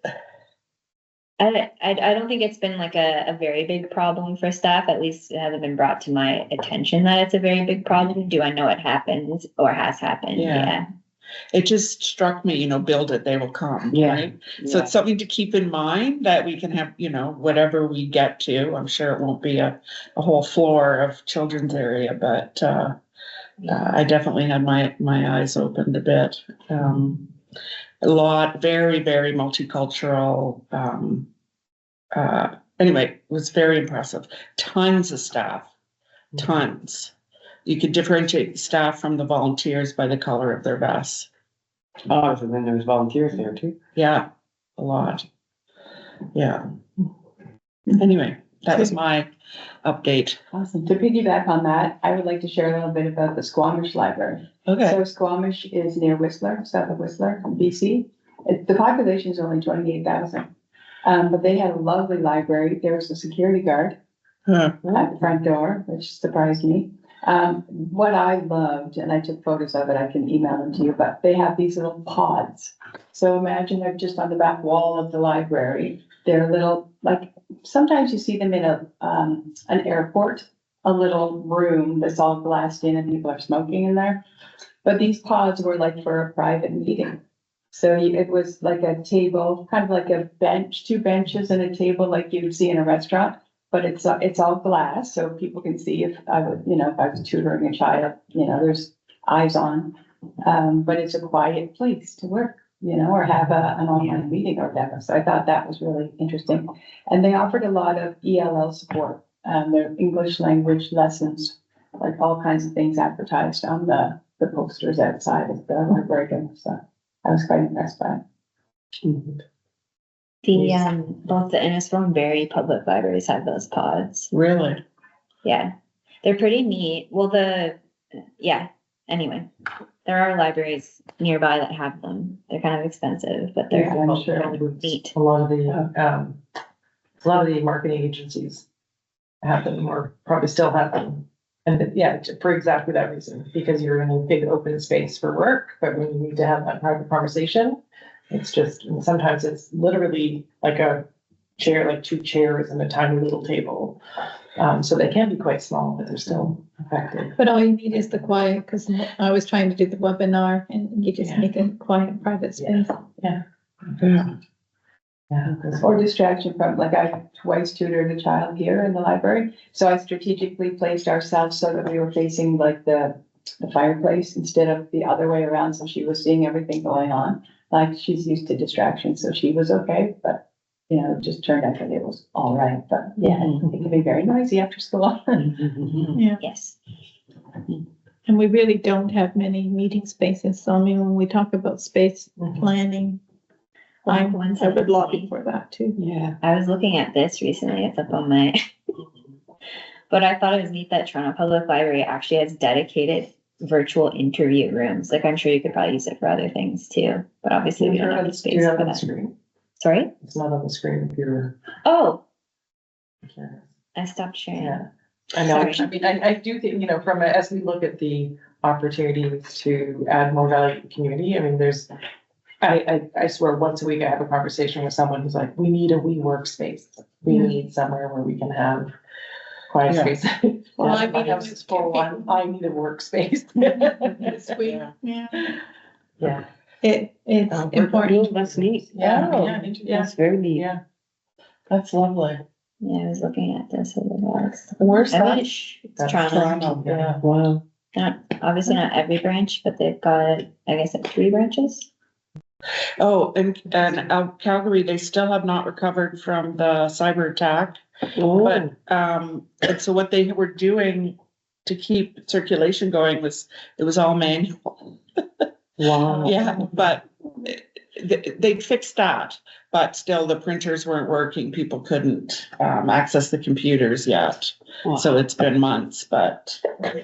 I don't think it's been like a very big problem for staff. At least it hasn't been brought to my attention that it's a very big problem. Do I know it happens or has happened? Yeah. It just struck me, build it, they will come, Yeah. right? So it's something to keep in mind, that we can have, whatever we get to. I'm sure it won't be a whole floor of children's area, but I definitely had my eyes opened a bit. A lot, very, very multicultural. Anyway, it was very impressive. Tons of staff, tons. you could differentiate the staff from the volunteers by the color of their vests. Oh, so then there's volunteers there too. Yeah, a lot. Yeah. Anyway, that was my update. Awesome. To piggyback on that, I would like to share a little bit about the Squamish Library. Okay. So Squamish is near Whistler, south of Whistler, in BC. The population is only 28,000. But they had a lovely library. There was a security guard Huh. at the front door, which surprised me. What I loved, and I took photos of it, I can email them to you, but they have these little pods. So imagine they're just on the back wall of the library. They're little, like, sometimes you see them in an airport, a little room that's all glassed in and people are smoking in there. But these pods were like for a private meeting. So it was like a table, kind of like a bench, two benches and a table like you'd see in a restaurant. But it's all glass, so people can see if I would, if I was tutoring a child, there's eyes on. But it's a quiet place to work, or have an online meeting or whatever. So I thought that was really interesting. And they offered a lot of ELL support, their English language lessons, like all kinds of things advertised on the posters outside of the library. So I was quite impressed by it. Both the Innisfil and Barrie public libraries have those pods. Really? Yeah, they're pretty neat. Well, anyway, there are libraries nearby that have them. They're kind of expensive, but they're I'm sure neat. a lot of the marketing agencies have them or probably still have them. And yeah, for exactly that reason, because you're in a big open space for work, but when you need to have that private conversation, it's just, sometimes it's literally like a chair, like two chairs and a tiny little table. So they can be quite small, but they're still effective. But all you need is the quiet, because I was trying to do the webinar and you just Yeah. make a quiet, private space. Yeah. Yeah. Or distraction from, like, I twice tutored a child here in the library, so I strategically placed ourselves so that we were facing like the fireplace instead of the other way around, so she was seeing everything going on. Like, she's used to distraction, so she was okay, but, it just turned out that it was all right, but yeah, it can be very noisy after school. Yeah, Yes. and we really don't have many meeting spaces, so I mean, when we talk about space planning, I would lobby for that too. Yeah. I was looking at this recently. It's up on my. But I thought it was neat that Toronto Public Library actually has dedicated virtual interview rooms. Like, I'm sure you could probably use it for other things too, but obviously we don't have the Do space you have for on the that. screen? Sorry? It's not on the screen if you're. Oh, I stopped sharing. Yeah, I know. Sorry. I mean, I do think, as we look at the opportunities to add more value to the community, I mean, I swear once a week I have a conversation with someone who's like, we need a workspace. We need somewhere where we can have quiet Yeah. space. Well, I My mean, house is full one. I need a workspace. Yeah, Yeah. it's important. That's neat. Yeah. Oh, Yeah. That's very neat. Yeah. That's lovely. Yeah, I was looking at this. Where's I that? wish it's That's Toronto. Toronto. Yeah. Wow. Obviously not every branch, but they've got, I guess, like 3 branches. Oh, and Calgary, they still have not recovered from the cyber attack. Oh, But, and so what they were doing to keep circulation going it was all manual. wow. Yeah, but they fixed that, but still the printers weren't working. People couldn't, access the computers yet. Wow. So it's been months,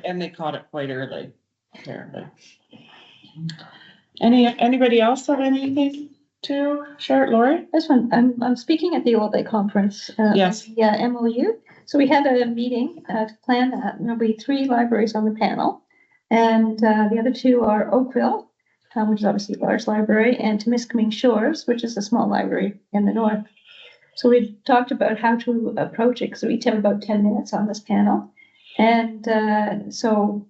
and they caught it quite early, apparently. Anybody else have anything to share, Lori? This one, I'm speaking at the All Day Conference. Yes. Yeah, MOU. So we had a meeting to plan that. There'll be 3 libraries on the panel. And the other 2 are Oakville, which is obviously a large library, and Temiskaming Shores, which is a small library in the north. So we talked about how to approach it, because we each have about 10 minutes on this panel. And so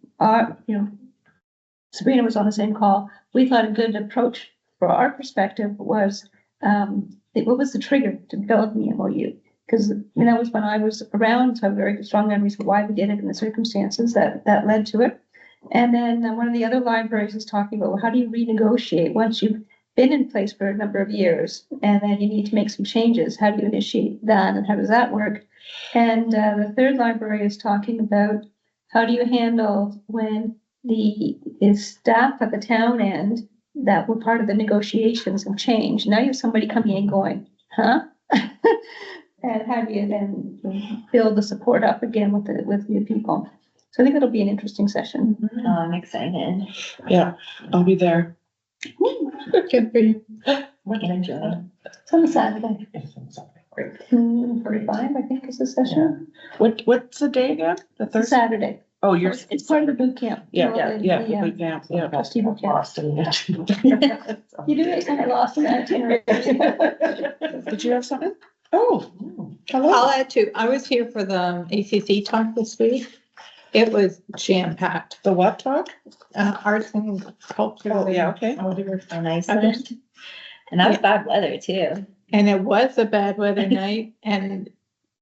Sabrina was on the same call. We thought a good approach for our perspective was, what was the trigger to develop the MOU? Because that was when I was around, so I have very strong memories of why we did it and the circumstances that led to it. And then one of the other libraries is talking about, well, how do you renegotiate once you've been in place for a number of years and then you need to make some changes? How do you initiate that and how does that work? And the third library is talking about how do you handle when the staff at the town end that were part of the negotiations have changed? Now you have somebody coming in going, huh? And how do you then build the support up again with new people? So I think it'll be an interesting session. Oh, I'm excited. Yeah, I'll be there. Good for you. Enjoy. It's on a Saturday. 2:45, I think, is the session. What's the day again? The It's a third? Saturday. Oh, you're. It's part of the boot camp. Yeah, The- yeah, the, boot camp, yeah. trustee boot camp. Lost in the You do get kind of lost in that itinerary. Did you have something? Oh, I'll hello. add to, I was here for the ACC talk this week. It was jam-packed, The what talk? arts and culture. Oh, yeah, okay. On Iceland. And that was bad weather too. And it was a bad weather night, and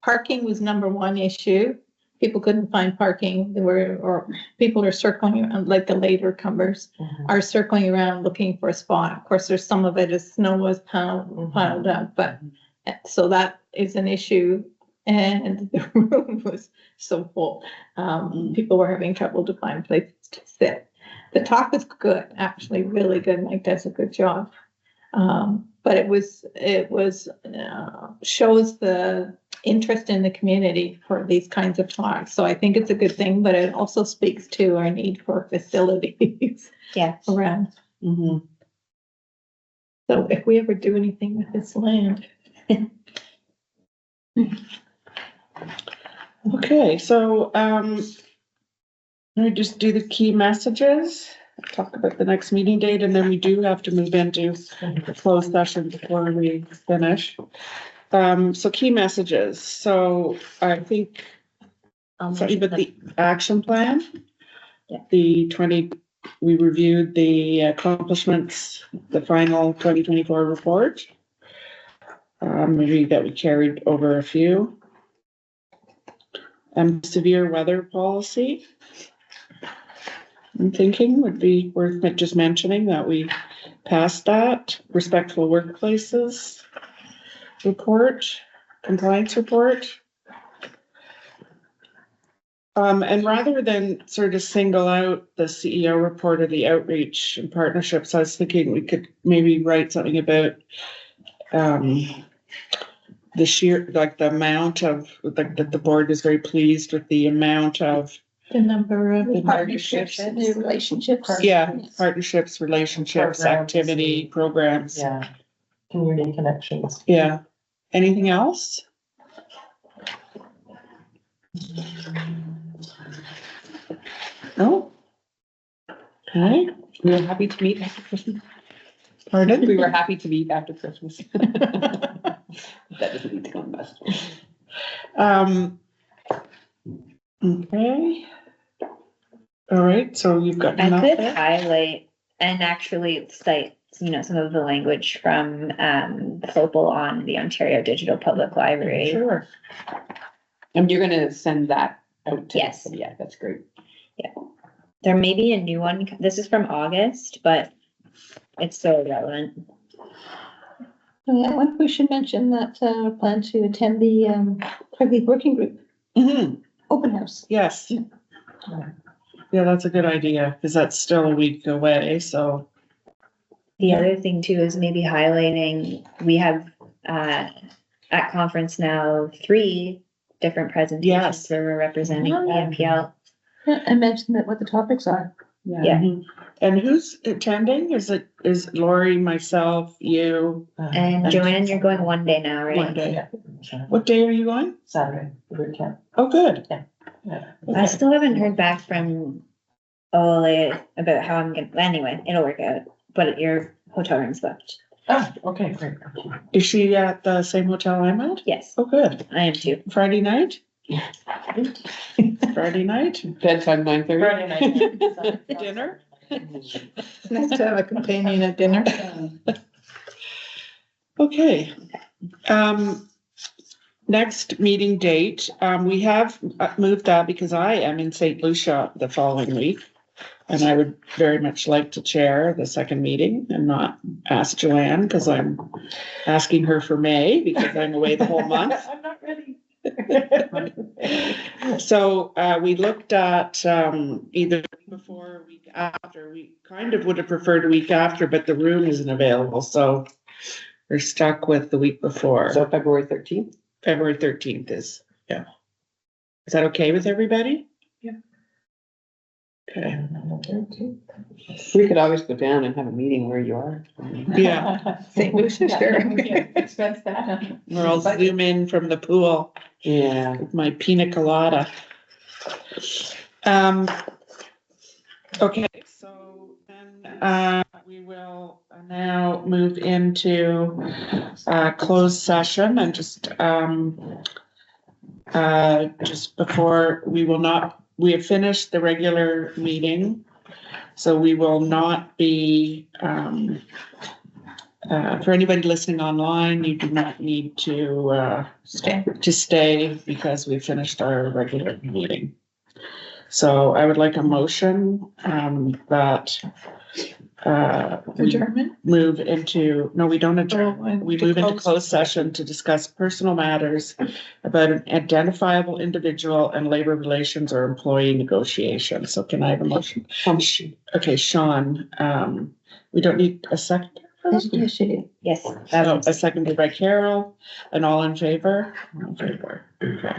parking was number one issue. People couldn't find parking. Or people are circling around, like the later comers are circling around looking for a spot. Of course, there's some of it as snow was piled up, but so that is an issue. And the room was so full. People were having trouble to find places to sit. The talk was good, actually, really good. Mike does a good job. But it shows the interest in the community for these kinds of talks. So I think it's a good thing, but it also speaks to our need for facilities Yeah. around. Mhm. So if we ever do anything with this land. Okay, so, let me just do the key messages, talk about the next meeting date, and then we do have to move into the closed session before we finish. So key messages, so I think, sorry, but the action plan. Yeah. We reviewed the accomplishments, the final 2024 report. Maybe that we carried over a few. Severe weather policy. I'm thinking would be worth just mentioning that we passed that. Respectful workplaces report, compliance report. And rather than sort of single out the CEO report or the outreach and partnerships, I was thinking we could maybe write something about the sheer, like the amount of, like that the board is very pleased with the amount of, The number of. The partnerships, the relationships. yeah, Yes. partnerships, relationships, Programs. activity, programs. Yeah, community connections. Yeah. Anything else? No? Okay, We were happy to meet after Christmas. pardon? We were happy to meet after Christmas. That doesn't need to go in the best. Okay. All right, so you've got I enough could there? highlight and actually cite, some of the language from the FOPL on the Ontario Digital Public Library. Sure. And you're gonna send that out to. Yes. Yeah, that's great. There may be a new one. This is from August, but it's so relevant. Oh, yeah, I wonder if we should mention that, plan to attend the, Craig Working Group Mhm, open house. yes. Yeah, that's a good idea, because that's still a week away, so. The other thing too is maybe highlighting, we have at conference now 3 different presentations Yes. where we're representing the Yeah. MPL. Yeah, I mentioned that what the topics are. Yeah. Mhm. And who's attending? Is Lori, myself, you? And Joanne, you're going one day now, One right? day. Yeah. What day are you going? Saturday, the boot camp. Oh, good. Yeah. I still haven't heard back from Ole about how I'm gonna, anyway, it'll work out, but your hotel room's booked. Oh, okay, great. Thank you. Is she at the same hotel I'm at? Yes, Oh, good. I am too. Friday night? Friday night? Bedtime 9:30. Friday night. Dinner? Nice to have a companion at dinner. Okay. Next meeting date, we have moved that because I am in St. Lucia the following week. And I would very much like to chair the second meeting and not ask Joanne, because I'm asking her for May because I'm away the whole month. I'm not ready. So, we looked at, either before or week after. We kind of would have preferred a week after, but the room isn't available, so we're stuck with the week before. So February 13th? February 13th is, yeah. Is that okay with everybody? Yeah. Okay, We could always go down and have a meeting where you are. yeah, St. Lucia, sure. Expense that. or I'll zoom in from the pool Yeah. with my pina colada. Okay, so then, we will now move into, closed session and just before, we have finished the regular meeting. So we will not be, for anybody listening online, you do not need to stay because we finished our regular meeting. So I would like a motion, that, we Adjournment? move into, no, we don't adjourn. Oh, and We to move into close. closed session to discuss personal matters about an identifiable individual and labor relations or employee negotiations. So can I have a motion? Okay, Sean, we don't need a second. Yes, yes, you do. Yes. A seconded by Carol, and all in favor? All in favor. Okay.